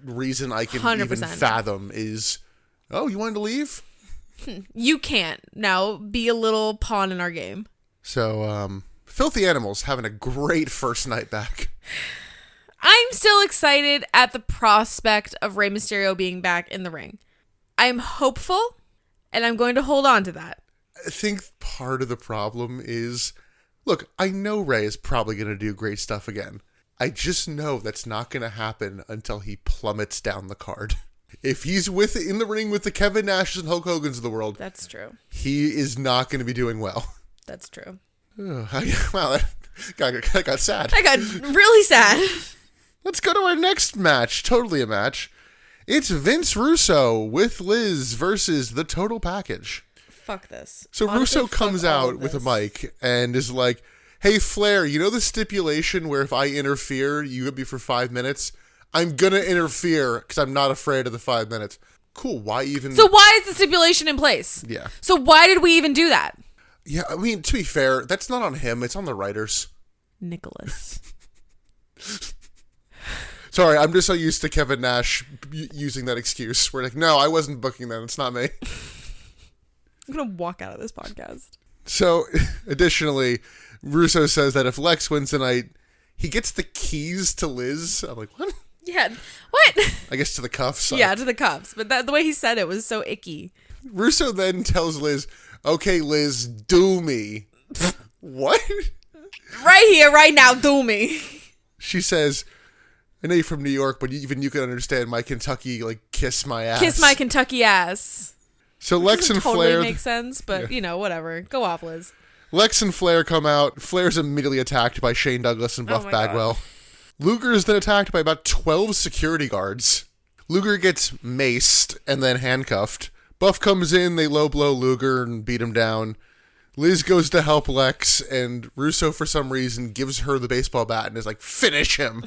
reason I can 100%. even fathom is, oh, you wanted to leave? You can't now be a little pawn in our game. So, Filthy Animals having a great first night back. I'm still excited at the prospect of Rey Mysterio being back in the ring. I'm hopeful, and I'm going to hold on to that. I think part of the problem is, look, I know Rey is probably going to do great stuff again. I just know that's not going to happen until he plummets down the card. If he's in the ring with the Kevin Nashes and Hulk Hogan's of the world, that's true. He is not going to be doing well. That's true. Wow, that got sad. I got really sad. Let's go to our next match. Totally a match. It's Vince Russo with Liz versus the Total Package. Fuck this. So Honestly, Russo comes out with a mic and is like, hey, Flair, you know the stipulation where if I interfere, you get me for 5 minutes? I'm going to interfere because I'm not afraid of the 5 minutes. Cool, why even... So why is the stipulation in place? Yeah. So why did we even do that? Yeah, I mean, to be fair, that's not on him. It's on the writers. Nicholas. Sorry, I'm just so used to Kevin Nash using that excuse. We're like, no, I wasn't booking that. It's not me. I'm going to walk out of this podcast. So, additionally, Russo says that if Lex wins tonight, he gets the keys to Liz. I'm like, what? Yeah, what? I guess to the cuffs. Yeah, to the cuffs. But the way he said it was so icky. Russo then tells Liz, okay, Liz, do me. What? Right here, right now, do me. She says, I know you're from New York, but even you can understand my Kentucky, like, kiss my ass. Kiss my Kentucky ass. So Lex and totally Flair... makes sense, but, you know, whatever. Go off, Liz. Lex and Flair come out. Flair's immediately attacked by Shane Douglas and Buff Bagwell. Luger is then attacked by about 12 security guards. Luger gets maced and then handcuffed. Buff comes in, they low blow Luger and beat him down. Liz goes to help Lex, and Russo, for some reason, gives her the baseball bat and is like, finish him.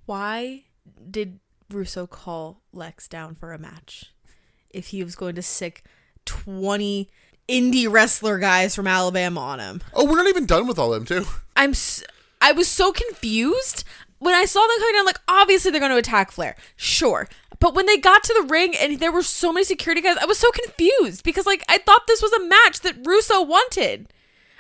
Why did Russo call Lex down for a match if he was going to sick 20 indie wrestler guys from Alabama on him? Oh, we're not even done with all them, too. I was so confused. When I saw them coming down, like, obviously they're going to attack Flair. Sure. But when they got to the ring and there were so many security guys, I was so confused because, like, I thought this was a match that Russo wanted.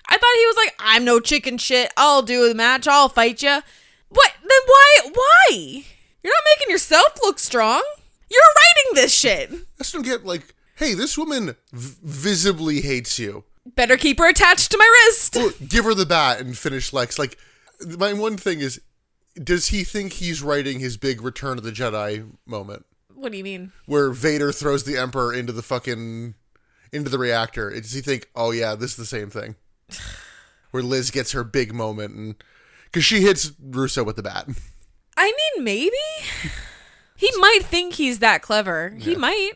I thought he was like, I'm no chicken shit. I'll do the match. I'll fight you. What? Then why? You're not making yourself look strong. You're writing this shit. I just don't get, like, hey, this woman visibly hates you. Better keep her attached to my wrist. Well, give her the bat and finish Lex. Like, my one thing is, does he think he's writing his big Return of the Jedi moment? What do you mean? Where Vader throws the Emperor into the reactor. Does he think, oh yeah, this is the same thing? Where Liz gets her big moment, and because she hits Russo with the bat. I mean, maybe. He might think he's that clever. Yeah. He might.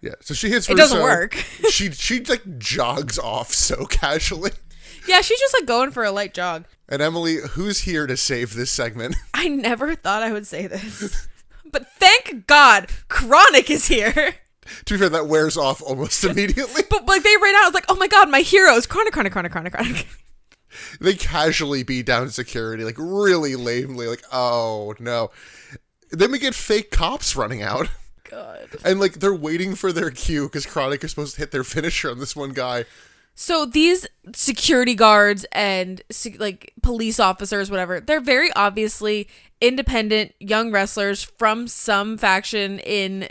Yeah, so she hits Russo. It doesn't work. she like jogs off so casually. Yeah, she's just like going for a light jog. And Emily, who's here to save this segment? I never thought I would say this. But thank God, Chronic is here. To be fair, that wears off almost immediately. But like they ran out, I was like, oh my God, my heroes. Chronic. They casually beat down security, like really lamely, like, oh no. Then we get fake cops running out. God. And like they're waiting for their cue because Chronic is supposed to hit their finisher on this one guy. So these security guards and like police officers, whatever, they're very obviously independent young wrestlers from some faction in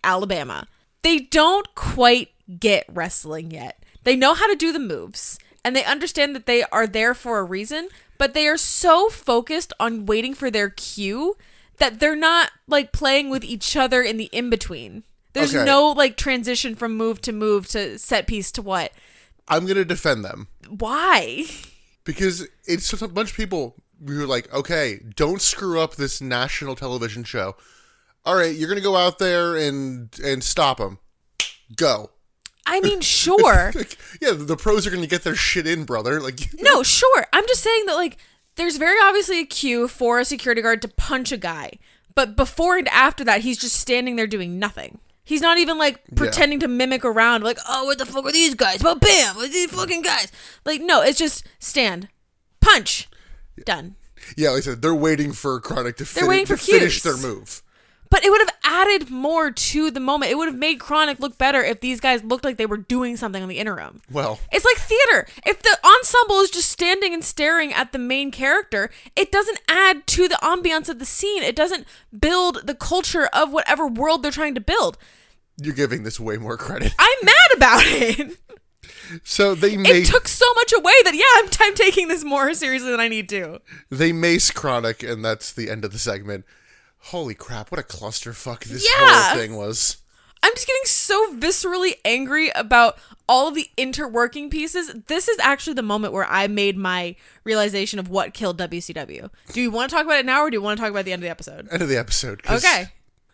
Alabama. They don't quite get wrestling yet. They know how to do the moves and they understand that they are there for a reason, but they are so focused on waiting for their cue that they're not like playing with each other in the in-between. There's no like transition from move to set piece to what. I'm going to defend them. Why? Because it's just a bunch of people who are like, okay, don't screw up this national television show. All right, you're going to go out there and stop them. Go. I mean, sure. Yeah, the pros are going to get their shit in, brother. Like, no, sure. I'm just saying that like there's very obviously a cue for a security guard to punch a guy. But before and after that, he's just standing there doing nothing. He's not even like pretending to mimic around like, oh, what the fuck are these guys? Well, bam, what are these fucking guys? Like, no, it's just stand, punch, done. Yeah, like I said, they're waiting for Chronic to finish their move. But it would have added more to the moment. It would have made Chronic look better if these guys looked like they were doing something on the interim. Well, it's like theater. If the ensemble is just standing and staring at the main character, it doesn't add to the ambiance of the scene. It doesn't build the culture of whatever world they're trying to build. You're giving this way more credit. I'm mad about it. So it took so much away that, I'm taking this more seriously than I need to. They mace Chronic, and that's the end of the segment. Holy crap, what a clusterfuck this whole thing was. I'm just getting so viscerally angry about all of the interworking pieces. This is actually the moment where I made my realization of what killed WCW. Do you want to talk about it now, or do you want to talk about the end of the episode? End of the episode. Okay.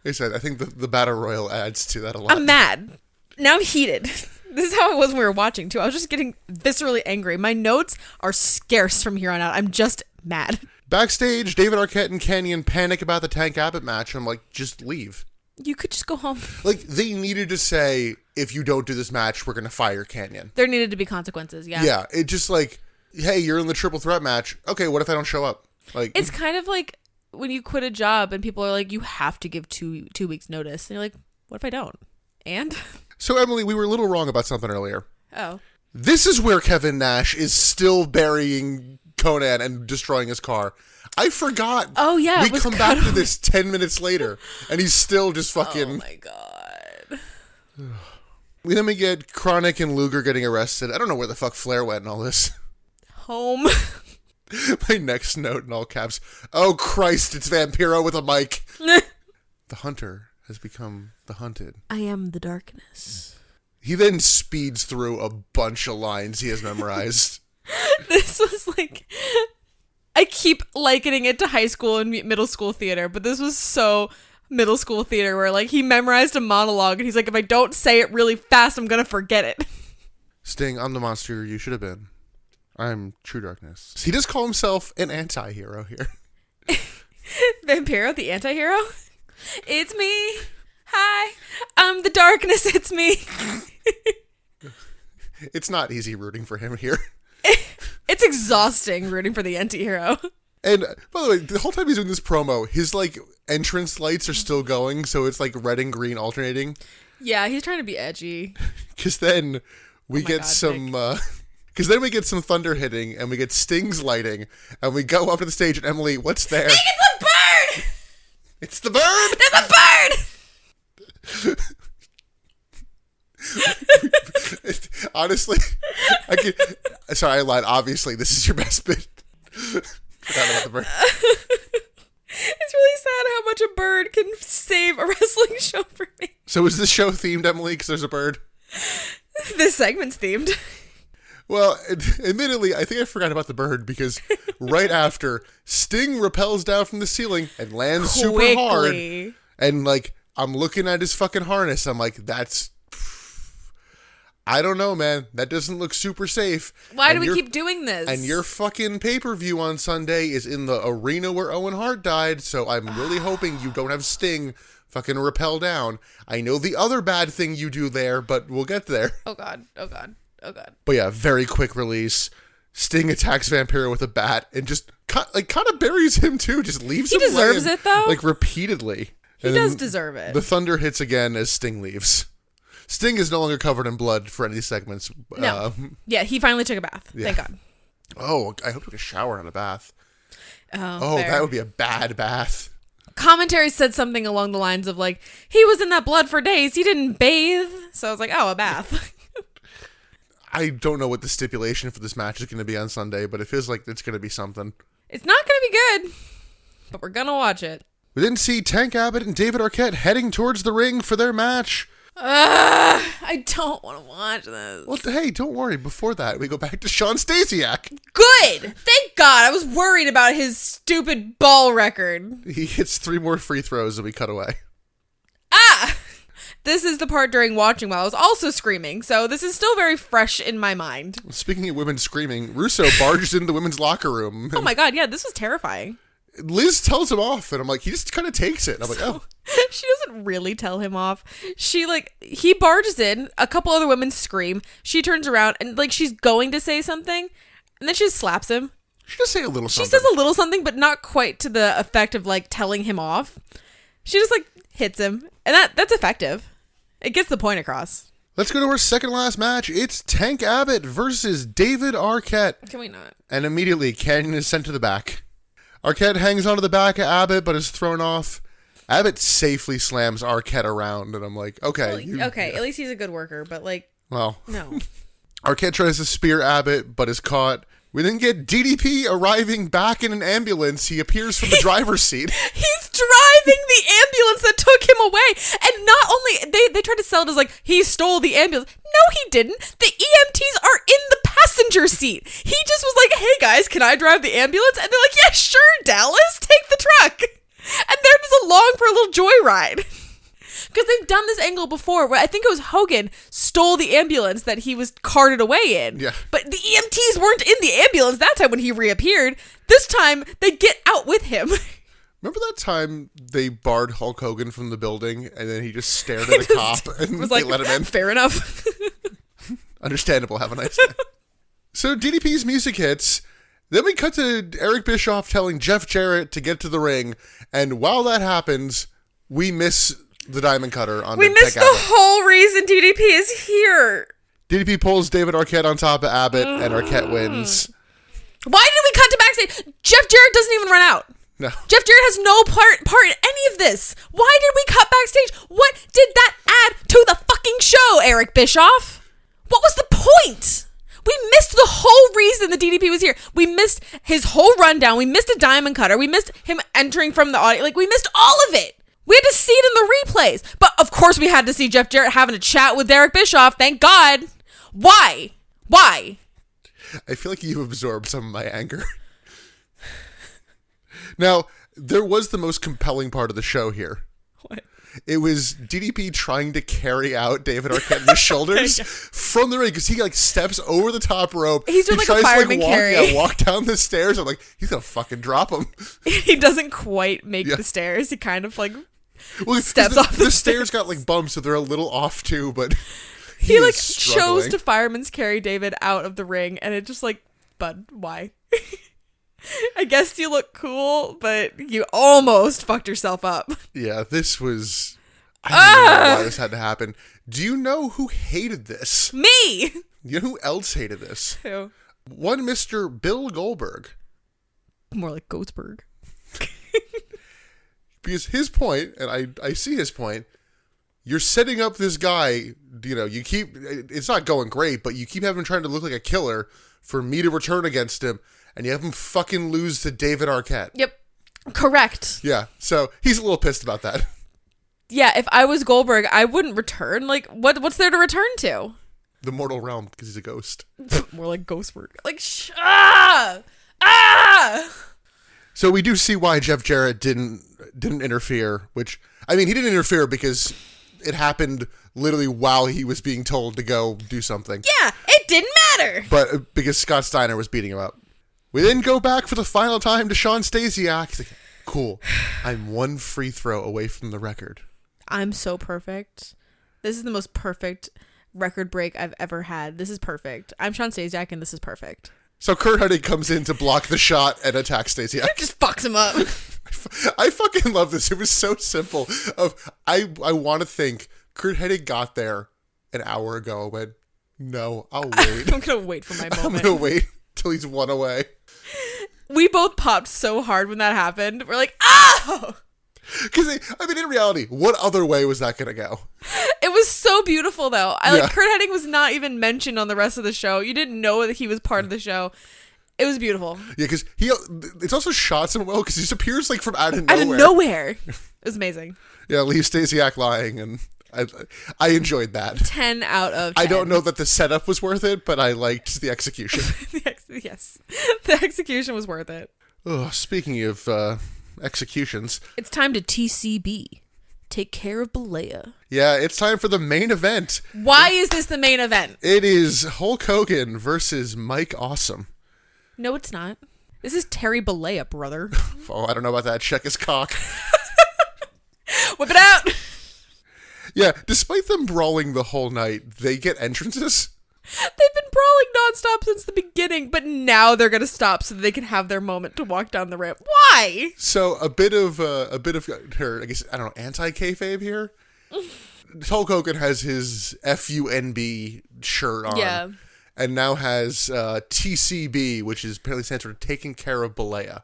Like I said, I think the Battle Royal adds to that a lot. I'm mad. Now I'm heated. This is how it was when we were watching, too. I was just getting viscerally angry. My notes are scarce from here on out. I'm just mad. Backstage, David Arquette and Kanyon panic about the Tank Abbott match. I'm like, just leave. You could just go home. Like, they needed to say, if you don't do this match, we're going to fire Kanyon. There needed to be consequences, yeah. Yeah, it just like, hey, you're in the triple threat match. Okay, what if I don't show up? Like, it's kind of like when you quit a job and people are like, you have to give two weeks notice. And you're like, what if I don't? And? So, Emily, we were a little wrong about something earlier. Oh. This is where Kevin Nash is still burying Conan and destroying his car. I forgot. Oh, yeah. We come back to this 10 minutes later, and he's still just fucking... Oh, my God. Then we get Chronic and Luger getting arrested. I don't know where the fuck Flair went in all this. Home. My next note in all caps. Oh, Christ, it's Vampiro with a mic. The hunter has become the hunted. I am the darkness. He then speeds through a bunch of lines he has memorized. This was like... I keep likening it to high school and middle school theater, but this was so middle school theater where like he memorized a monologue and he's like, if I don't say it really fast, I'm going to forget it. Sting, I'm the monster you should have been. I'm True Darkness. He does call himself an anti-hero here. Vampiro, the anti-hero? It's me. Hi. I'm the darkness. It's me. It's not easy rooting for him here. It's exhausting rooting for the anti-hero. And by the way, the whole time he's doing this promo, his like entrance lights are still going, so it's like red and green alternating. Yeah, he's trying to be edgy. Because then we get some thunder hitting, and we get Sting's lighting, and we go up to the stage, and Emily, what's there? Nick, it's a bird! It's the bird! There's a bird! Honestly, I could. Sorry, I lied. Obviously, this is your best bit. Forgot about the bird. It's really sad how much a bird can save a wrestling show for me. So is this show themed, Emily, because there's a bird? This segment's themed. Well, admittedly, I think I forgot about the bird because right after, Sting rappels down from the ceiling and lands super hard. And, like, I'm looking at his fucking harness. I'm like, that's... I don't know, man. That doesn't look super safe. Why do we keep doing this? And your fucking pay-per-view on Sunday is in the arena where Owen Hart died, so I'm really hoping you don't have Sting fucking rappel down. I know the other bad thing you do there, but we'll get there. Oh, God. Oh, God. Oh, God. But yeah, very quick release. Sting attacks Vampiro with a bat and just kind of buries him, too. Just leaves him laying. He deserves it, though. Like, repeatedly. He does deserve it. The thunder hits again as Sting leaves. Sting is no longer covered in blood for any segments. No. Yeah, he finally took a bath. Yeah. Thank God. Oh, I hope he took a shower and a bath. Oh, that would be a bad bath. Commentary said something along the lines of, like, he was in that blood for days. He didn't bathe. So I was like, oh, a bath. I don't know what the stipulation for this match is going to be on Sunday, but it feels like it's going to be something. It's not going to be good, but we're going to watch it. We then see Tank Abbott and David Arquette heading towards the ring for their match. I don't want to watch this. Well, hey, don't worry. Before that, we go back to Sean Stasiak. Good! Thank God! I was worried about his stupid ball record. He hits 3 more free throws and we cut away. This is the part during watching while I was also screaming, so this is still very fresh in my mind. Speaking of women screaming, Russo barges into the women's locker room. Oh my God, yeah, this was terrifying. Liz tells him off, and I'm like, he just kind of takes it. And I'm like, oh. She doesn't really tell him off. He barges in, a couple other women scream, she turns around, and, like, she's going to say something, and then she just slaps him. She just say a little something. She says a little something, but not quite to the effect of, like, telling him off. She just, like, hits him, and that's effective. It gets the point across. Let's go to our second last match. It's Tank Abbott versus David Arquette. Can we not? And immediately, Canyon is sent to the back. Arquette hangs onto the back of Abbott, but is thrown off. Abbott safely slams Arquette around, and I'm like, okay. Well, at least he's a good worker, but, like, well, no. Arquette tries to spear Abbott, but is caught. We then get DDP arriving back in an ambulance. He appears from the driver's seat. He's driving the ambulance that took him away. And not only, they tried to sell it as like, he stole the ambulance. No, he didn't. The EMTs are in the passenger seat. He just was like, hey guys, can I drive the ambulance? And they're like, yeah, sure, Dallas, take the truck. And they're just along for a little joyride. Because they've done this angle before where I think it was Hogan stole the ambulance that he was carted away in. Yeah. But the EMTs weren't in the ambulance that time when he reappeared. This time, they get out with him. Remember that time they barred Hulk Hogan from the building and then he just stared at a cop and was they like, let him in? Fair enough. Understandable. Have a nice day. So DDP's music hits. Then we cut to Eric Bischoff telling Jeff Jarrett to get to the ring. And while that happens, we miss the Diamond Cutter on We missed the whole reason DDP is here. DDP pulls David Arquette on top of Abbott, and Arquette wins. Why did we cut to backstage? Jeff Jarrett doesn't even run out. No. Jeff Jarrett has no part in any of this. Why did we cut backstage? What did that add to the fucking show, Eric Bischoff? What was the point? We missed the whole reason the DDP was here. We missed his whole rundown. We missed a Diamond Cutter. We missed him entering from the audience. Like, we missed all of it. We had to see it in the replays. But, of course, we had to see Jeff Jarrett having a chat with Eric Bischoff. Thank God. Why? Why? I feel like you've absorbed some of my anger. Now, there was the most compelling part of the show here. What? It was DDP trying to carry out David Arquette in his shoulders from the ring because he like steps over the top rope. He's doing like a fireman carry. Walk down the stairs. I'm like, he's gonna fucking drop him. He doesn't quite make the stairs. He kind of like steps the, off the stairs. Got like bumps, so they're a little off too. But he like chose to fireman's carry David out of the ring, and it just like, bud, why? I guess you look cool, but you almost fucked yourself up. Yeah, this was... I don't know why this had to happen. Do you know who hated this? Me! You know who else hated this? Who? One Mr. Bill Goldberg. More like Ghostberg. Because his point, and I see his point, you're setting up this guy you keep, it's not going great, but you keep having trying to look like a killer for me to return against him, and you have him fucking lose to David Arquette. Yep. Correct. Yeah, so he's a little pissed about that. Yeah, if I was Goldberg, I wouldn't return. Like, what's there to return to? The mortal realm, because he's a ghost. More like Ghostberg. Like, ah! So we do see why Jeff Jarrett didn't interfere, which, I mean, he didn't interfere because it happened literally while he was being told to go do something. Yeah, it didn't matter. But because Scott Steiner was beating him up. We then go back for the final time to Sean Stasiak. He's like, cool, I'm one free throw away from the record. I'm so perfect. This is the most perfect record break I've ever had. This is perfect. I'm Sean Stasiak, and this is perfect. So Kurt Hennig comes in to block the shot and attack Stasiak. Just fucks him up. I fucking love this. It was so simple. I want to think Kurt Hennig got there an hour ago and went, no, I'll wait. I'm going to wait for my moment. I'm going to wait till he's one away. We both popped so hard when that happened. We're like, oh! Because, I mean, in reality, what other way was that going to go? It was so beautiful, though. Kurt Hennig was not even mentioned on the rest of the show. You didn't know that he was part of the show. It was beautiful. Yeah, because it's also shot so well because he just appears like from out of nowhere. Out of nowhere. It was amazing. Yeah, leave Stasiak lying, and I enjoyed that. 10 out of 10. I don't know that the setup was worth it, but I liked the execution. Yes. The execution was worth it. Oh, speaking of executions. It's time to TCB. Take care of Bolleas. Yeah, it's time for the main event. Why is this the main event? It is Hulk Hogan versus Mike Awesome. No, it's not. This is Terry Bolleas, brother. Oh, I don't know about that. Check his cock. Whip it out. Yeah, despite them brawling the whole night, they get entrances. They've been brawling nonstop since the beginning, but now they're gonna stop so they can have their moment to walk down the ramp. Why? So a bit of her, I guess, I don't know, anti-kayfabe here. Hulk Hogan has his FUNB shirt on. Yeah. And now has TCB, which is apparently stands for Taking Care of Bolleas.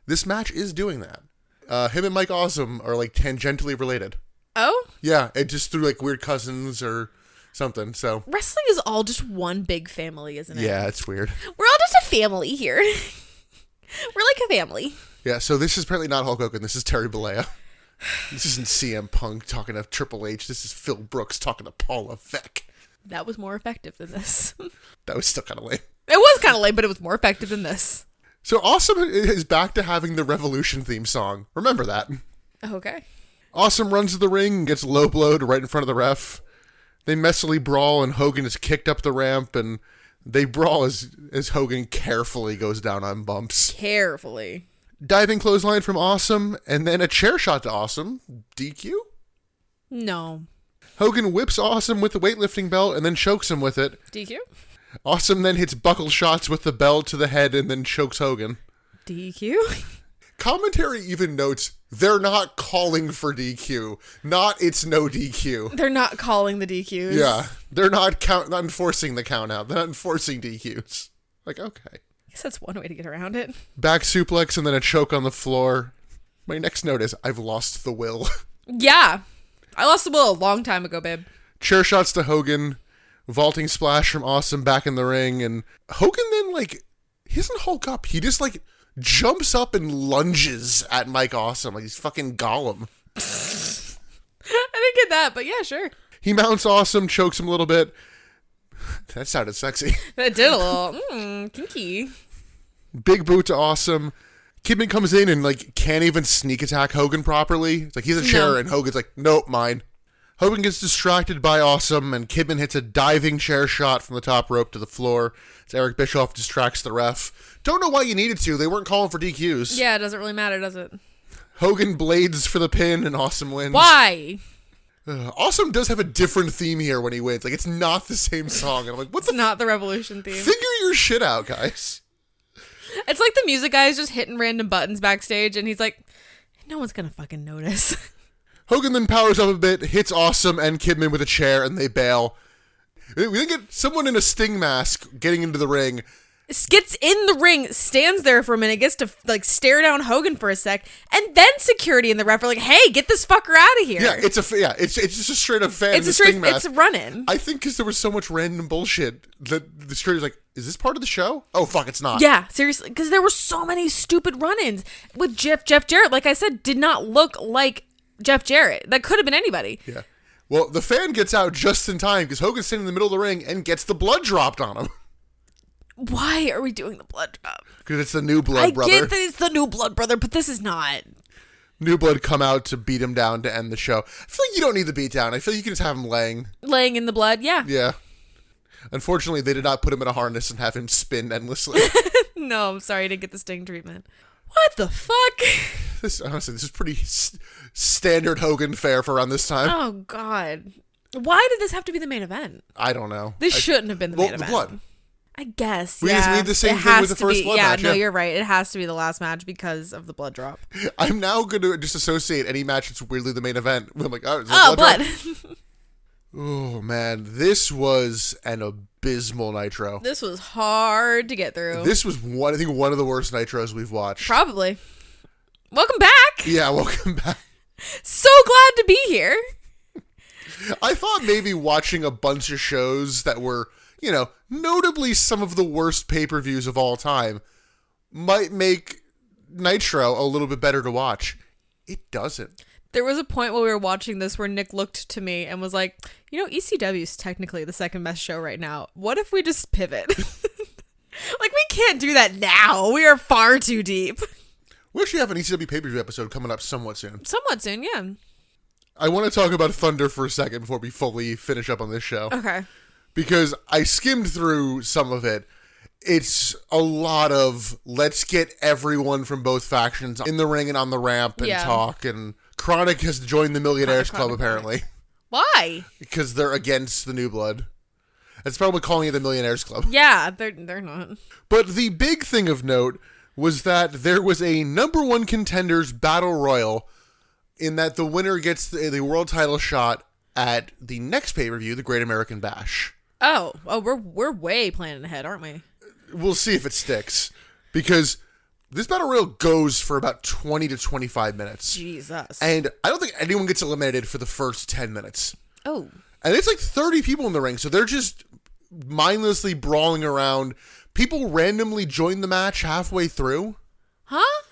This match is doing that. Him and Mike Awesome are like tangentially related. Oh? Yeah, it just through like weird cousins or something. So wrestling is all just one big family, isn't it? yeah, it's weird. We're all just a family here. We're like a family. Yeah, so this is apparently not Hulk Hogan. This is Terry Bollea. This isn't CM Punk talking to Triple H. This is Phil Brooks talking to Paul Levesque. That was more effective than this. That was still kind of lame. It was kind of lame, but it was more effective than this. So Awesome is back to having the Revolution theme song. Remember that. Okay. Awesome runs to the ring and gets low blowed right in front of the ref. They messily brawl and Hogan is kicked up the ramp and they brawl as Hogan carefully goes down on bumps. Carefully. Diving clothesline from Awesome and then a chair shot to Awesome. DQ? No. Hogan whips Awesome with the weightlifting belt and then chokes him with it. DQ? Awesome then hits buckle shots with the belt to the head and then chokes Hogan. DQ? Commentary even notes they're not calling for DQ. It's no DQ. They're not calling the DQs. Yeah. They're not enforcing the count out. They're not enforcing DQs. Like, okay. I guess that's one way to get around it. Back suplex and then a choke on the floor. My next note is I've lost the will. Yeah. I lost the will a long time ago, babe. Chair shots to Hogan. Vaulting splash from Awesome back in the ring. And Hogan then, he doesn't Hulk up. He just, jumps up and lunges at Mike Awesome like he's fucking Gollum. I didn't get that, but yeah, sure. He mounts Awesome, chokes him a little bit. That sounded sexy. That did a little, kinky. Big boot to Awesome. Kidman comes in and can't even sneak attack Hogan properly. It's like he's a chair and Hogan's like, nope, mine. Hogan gets distracted by Awesome and Kidman hits a diving chair shot from the top rope to the floor as Eric Bischoff distracts the ref. Don't know why you needed to. They weren't calling for DQs. Yeah, it doesn't really matter, does it? Hogan blades for the pin and Awesome wins. Why? Awesome does have a different theme here when he wins. It's not the same song. And I'm like, It's not the Revolution theme. Figure your shit out, guys. It's like the music guy is just hitting random buttons backstage and he's like, no one's gonna fucking notice. Hogan then powers up a bit, hits Awesome and Kidman with a chair, and they bail. We then get someone in a Sting mask getting into the ring, gets in the ring, stands there for a minute, gets to like stare down Hogan for a sec, and then security and the ref are like, "Hey, get this fucker out of here." Yeah, it's just a straight up fan. It's a straight. It's a run-in. I think because there was so much random bullshit that the security was like, "Is this part of the show? Oh fuck, it's not." Yeah, seriously, because there were so many stupid run-ins with Jeff Jarrett. Like I said, did not look like Jeff Jarrett. That could have been anybody. Yeah. Well, the fan gets out just in time because Hogan's sitting in the middle of the ring and gets the blood dropped on him. Why are we doing the blood drop? Because it's the New Blood brother. I get that it's the New Blood brother, but this is not. New Blood come out to beat him down to end the show. I feel like you don't need the beat down. I feel like you can just have him laying in the blood. Yeah. Yeah. Unfortunately, they did not put him in a harness and have him spin endlessly. No, I'm sorry, I didn't get the Sting treatment. What the fuck? Honestly, this is pretty standard Hogan fare for around this time. Oh God, why did this have to be the main event? I don't know. This shouldn't have been the main event. The blood. I guess. We yeah. need the same thing with the first blood match. Yeah, no, you're right. It has to be the last match because of the blood drop. I'm now going to just associate any match that's weirdly the main event. I'm like, oh, blood. Oh, man. This was an abysmal Nitro. This was hard to get through. This was one of the worst Nitros we've watched. Probably. Welcome back. Yeah, welcome back. So glad to be here. I thought maybe watching a bunch of shows that were, notably some of the worst pay-per-views of all time might make Nitro a little bit better to watch. It doesn't. There was a point while we were watching this where Nick looked to me and was like, ECW is technically the second best show right now. What if we just pivot? Like, we can't do that now. We are far too deep. We actually have an ECW pay-per-view episode coming up somewhat soon. Somewhat soon, yeah. I want to talk about Thunder for a second before we fully finish up on this show. Okay. Because I skimmed through some of it. It's a lot of let's get everyone from both factions in the ring and on the ramp and talk. And Chronic has joined the Millionaires Club, apparently. Why? Because they're against the New Blood. It's probably calling it the Millionaires Club. Yeah, they're not. But the big thing of note was that there was a number one contenders battle royal in that the winner gets the world title shot at the next pay-per-view, the Great American Bash. Oh, we're way planning ahead, aren't we? We'll see if it sticks. Because this battle royal goes for about 20 to 25 minutes. Jesus. And I don't think anyone gets eliminated for the first 10 minutes. Oh. And it's like 30 people in the ring, so they're just mindlessly brawling around. People randomly join the match halfway through. Huh?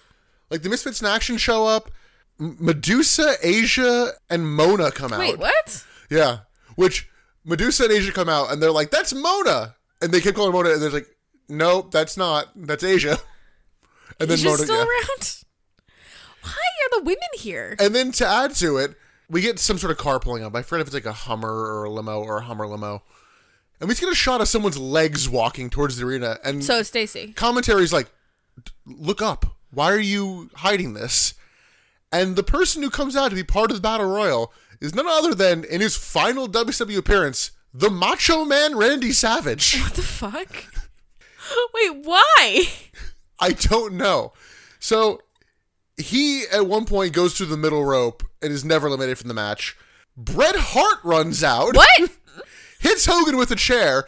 Like the Misfits in Action show up. Medusa, Asia, and Mona come out. Wait, what? Yeah. Which Medusa and Asia come out, and they're like, that's Mona! And they keep calling Mona, and they're like, nope, that's not. That's Asia. And then Asia's Mona, still around? Why are the women here? And then to add to it, we get some sort of car pulling up. I forget if it's like a Hummer or a limo or a Hummer limo. And we just get a shot of someone's legs walking towards the arena. And so Stacy. Commentary's like, look up. Why are you hiding this? And the person who comes out to be part of the Battle Royal is none other than, in his final WCW appearance, the Macho Man Randy Savage. What the fuck? Wait, why? I don't know. So he, at one point, goes through the middle rope and is never eliminated from the match. Bret Hart runs out. What? Hits Hogan with a chair.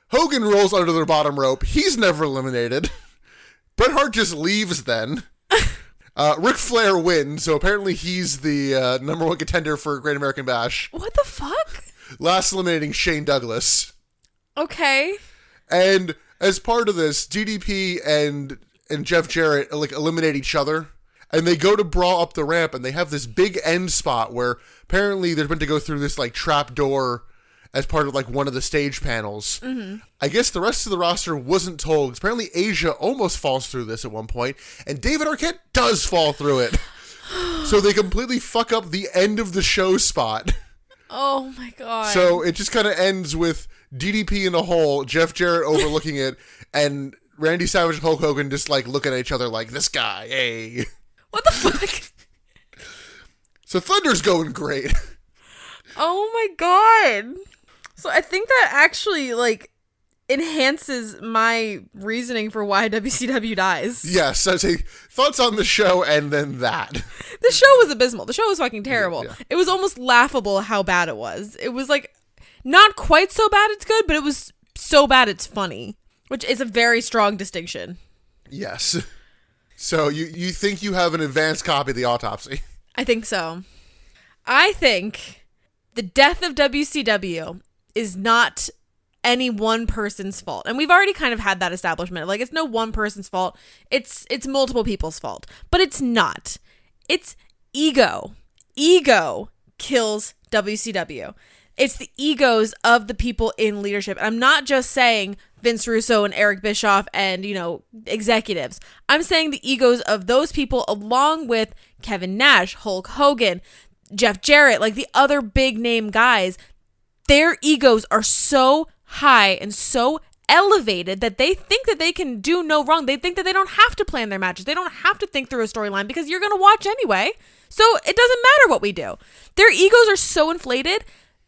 Hogan rolls under the bottom rope. He's never eliminated. Bret Hart just leaves then. Ric Flair wins, so apparently he's the number one contender for Great American Bash. What the fuck? Last eliminating Shane Douglas. Okay. And as part of this, DDP and Jeff Jarrett eliminate each other. And they go to brawl up the ramp, and they have this big end spot where apparently they're meant to go through this trap door as part of one of the stage panels. Mm-hmm. I guess the rest of the roster wasn't told. 'Cause apparently Asia almost falls through this at one point, and David Arquette does fall through it. So they completely fuck up the end of the show spot. Oh my god. So it just kind of ends with DDP in a hole, Jeff Jarrett overlooking it, and Randy Savage and Hulk Hogan just looking at each other like, this guy, hey. What the fuck? So Thunder's going great. Oh my god. So I think that actually enhances my reasoning for why WCW dies. Yes, I'd say thoughts on the show and then that. The show was abysmal. The show was fucking terrible. Yeah. It was almost laughable how bad it was. It was not quite so bad it's good, but it was so bad it's funny. Which is a very strong distinction. Yes. So you think you have an advanced copy of the autopsy? I think so. I think the death of WCW is not any one person's fault. And we've already kind of had that establishment. Like, it's no one person's fault. It's multiple people's fault. But it's not. It's ego. Ego kills WCW. It's the egos of the people in leadership. I'm not just saying Vince Russo and Eric Bischoff and, executives. I'm saying the egos of those people along with Kevin Nash, Hulk Hogan, Jeff Jarrett, like the other big name guys. Their egos are so high and so elevated that they think that they can do no wrong. They think that they don't have to plan their matches. They don't have to think through a storyline because you're going to watch anyway. So it doesn't matter what we do. Their egos are so inflated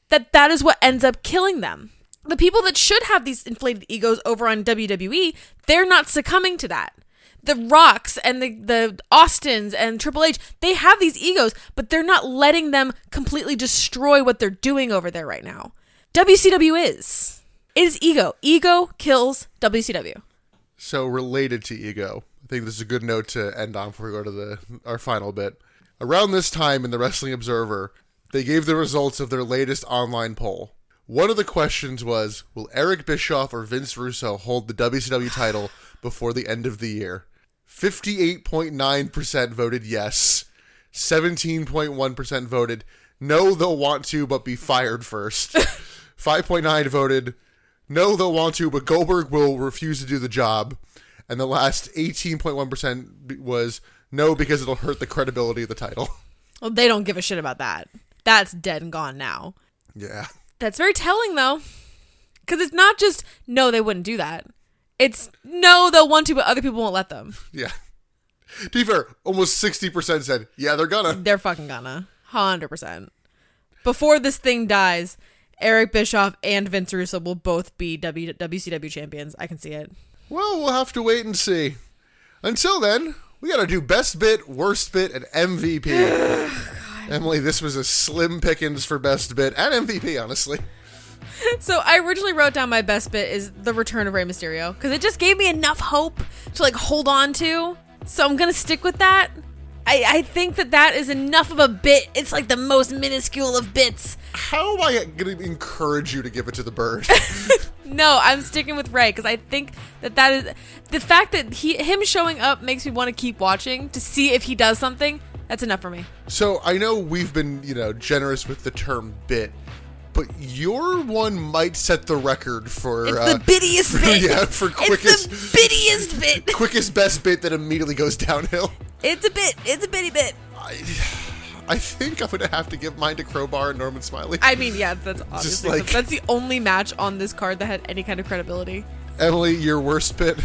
that is what ends up killing them. The people that should have these inflated egos over on WWE, they're not succumbing to that. The Rocks and the Austins and Triple H, they have these egos, but they're not letting them completely destroy what they're doing over there right now. WCW is. It is ego. Ego kills WCW. So related to ego, I think this is a good note to end on before we go to our final bit. Around this time in the Wrestling Observer, they gave the results of their latest online poll. One of the questions was, will Eric Bischoff or Vince Russo hold the WCW title before the end of the year? 58.9% voted yes. 17.1% voted no, they'll want to, but be fired first. 5.9% voted no, they'll want to, but Goldberg will refuse to do the job. And the last 18.1% was no, because it'll hurt the credibility of the title. Well, they don't give a shit about that. That's dead and gone now. Yeah. That's very telling, though. Because it's not just, no, they wouldn't do that. It's, no, they'll want to, but other people won't let them. Yeah. To be fair, almost 60% said, yeah, they're gonna. They're fucking gonna. 100%. Before this thing dies, Eric Bischoff and Vince Russo will both be WCW champions. I can see it. Well, we'll have to wait and see. Until then, we gotta do best bit, worst bit, and MVP. Emily, this was a slim pickings for best bit and MVP, honestly. So I originally wrote down my best bit is the return of Rey Mysterio because it just gave me enough hope to hold on to. So I'm going to stick with that. I think that is enough of a bit. It's like the most minuscule of bits. How am I going to encourage you to give it to the bird? No, I'm sticking with Rey because I think that is the fact that him showing up makes me want to keep watching to see if he does something. That's enough for me. So I know we've been, generous with the term bit, but your one might set the record for... It's the bittiest bit. Yeah, for quickest... It's the bittiest bit. Quickest best bit that immediately goes downhill. It's a bit. It's a bitty bit. I think I'm going to have to give mine to Crowbar and Norman Smiley. I mean, yeah, that's obviously... that's the only match on this card that had any kind of credibility. Emily, your worst bit?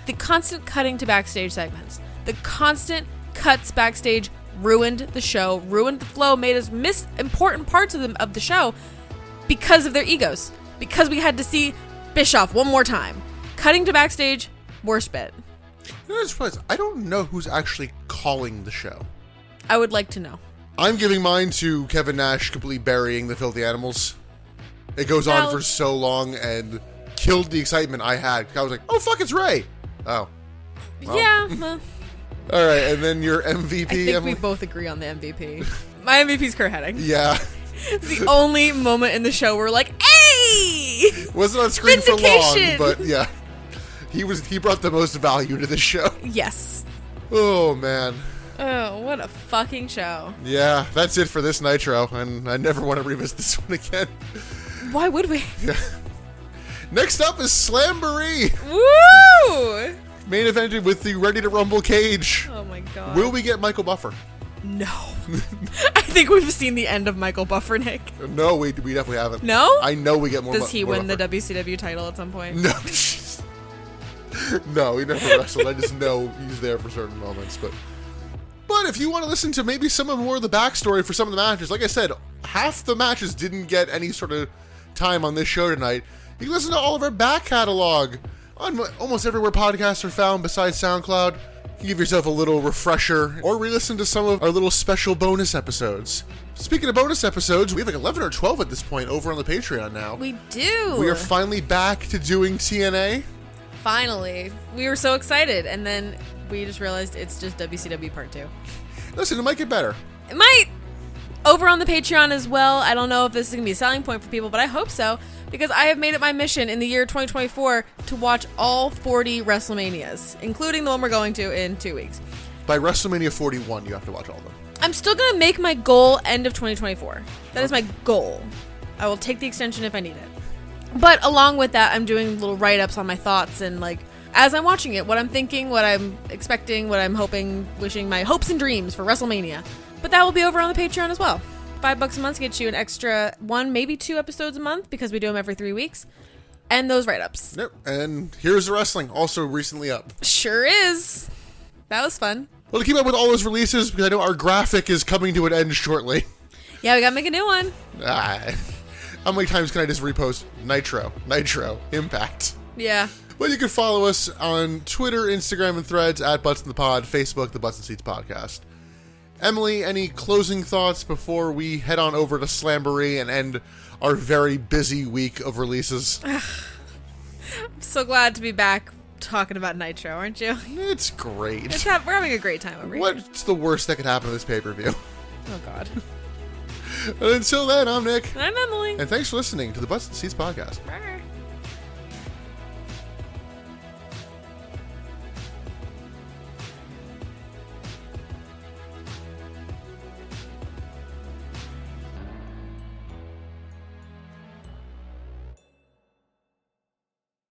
The constant cutting to backstage segments. The constant cuts backstage ruined the show, ruined the flow, made us miss important parts of the show because of their egos. Because we had to see Bischoff one more time. Cutting to backstage, worst bit. I'm surprised. I don't know who's actually calling the show. I would like to know. I'm giving mine to Kevin Nash completely burying the Filthy Animals. It goes on for so long and killed the excitement I had. I was like, oh, fuck, it's Ray. Oh. Well. Yeah. All right, and then your MVP, I think Emily? we both agree on the MVP. My MVP's Kurt Hennig. Yeah. It's the only moment in the show where we're like, hey! Wasn't on screen for long, but yeah. He brought the most value to this show. Yes. Oh, man. Oh, what a fucking show. Yeah, that's it for this Nitro, and I never want to revisit this one again. Why would we? Yeah. Next up is Slamboree. Woo! Main evented with the Ready to Rumble cage. Oh my god. Will we get Michael Buffer? No. I think we've seen the end of Michael Buffer, Nick. No, we definitely haven't. No? I know we get more. Does he more win Buffer. the WCW title at some point? No. No, he never wrestled. I just know he's there for certain moments. But if you want to listen to maybe some of more of the backstory for some of the matches, like I said, half the matches didn't get any sort of time on this show tonight. You can listen to all of our back catalog on almost everywhere podcasts are found besides SoundCloud. You can give yourself a little refresher or re-listen to some of our little special bonus episodes. Speaking of bonus episodes, we have like 11 or 12 at this point over on the Patreon now. We do. We are finally back to doing TNA. Finally. We were so excited, and then we just realized it's just WCW Part 2. Listen, it might get better. It might. Over on the Patreon as well. I don't know if this is going to be a selling point for people, but I hope so, because I have made it my mission in the year 2024 to watch all 40 WrestleManias, including the one we're going to in 2 weeks. By WrestleMania 41, you have to watch all of them. I'm still going to make my goal end of 2024. That is my goal. I will take the extension if I need it. But along with that, I'm doing little write-ups on my thoughts and, like, as I'm watching it, what I'm thinking, what I'm expecting, what I'm hoping, wishing, my hopes and dreams for WrestleMania. But that will be over on the Patreon as well. $5 a month gets you an extra 1, maybe 2 episodes a month, because we do them every 3 weeks. And those write-ups. Yep. And Here's the Wrestling, also recently up. Sure is. That was fun. Well, to keep up with all those releases, because I know our graphic is coming to an end shortly. Yeah, we gotta make a new one. How many times can I just repost Nitro, Impact? Yeah. Well, you can follow us on Twitter, Instagram, and Threads at Butts in the Pod, Facebook, the Butts and Seats Podcast. Emily, any closing thoughts before we head on over to Slamboree and end our very busy week of releases? I'm so glad to be back talking about Nitro, aren't you? It's great. We're having a great time over here. What's the worst that could happen to this pay-per-view? Oh, God. And until then, I'm Nick. And I'm Emily. And thanks for listening to the Butts and Seats Podcast. Bye.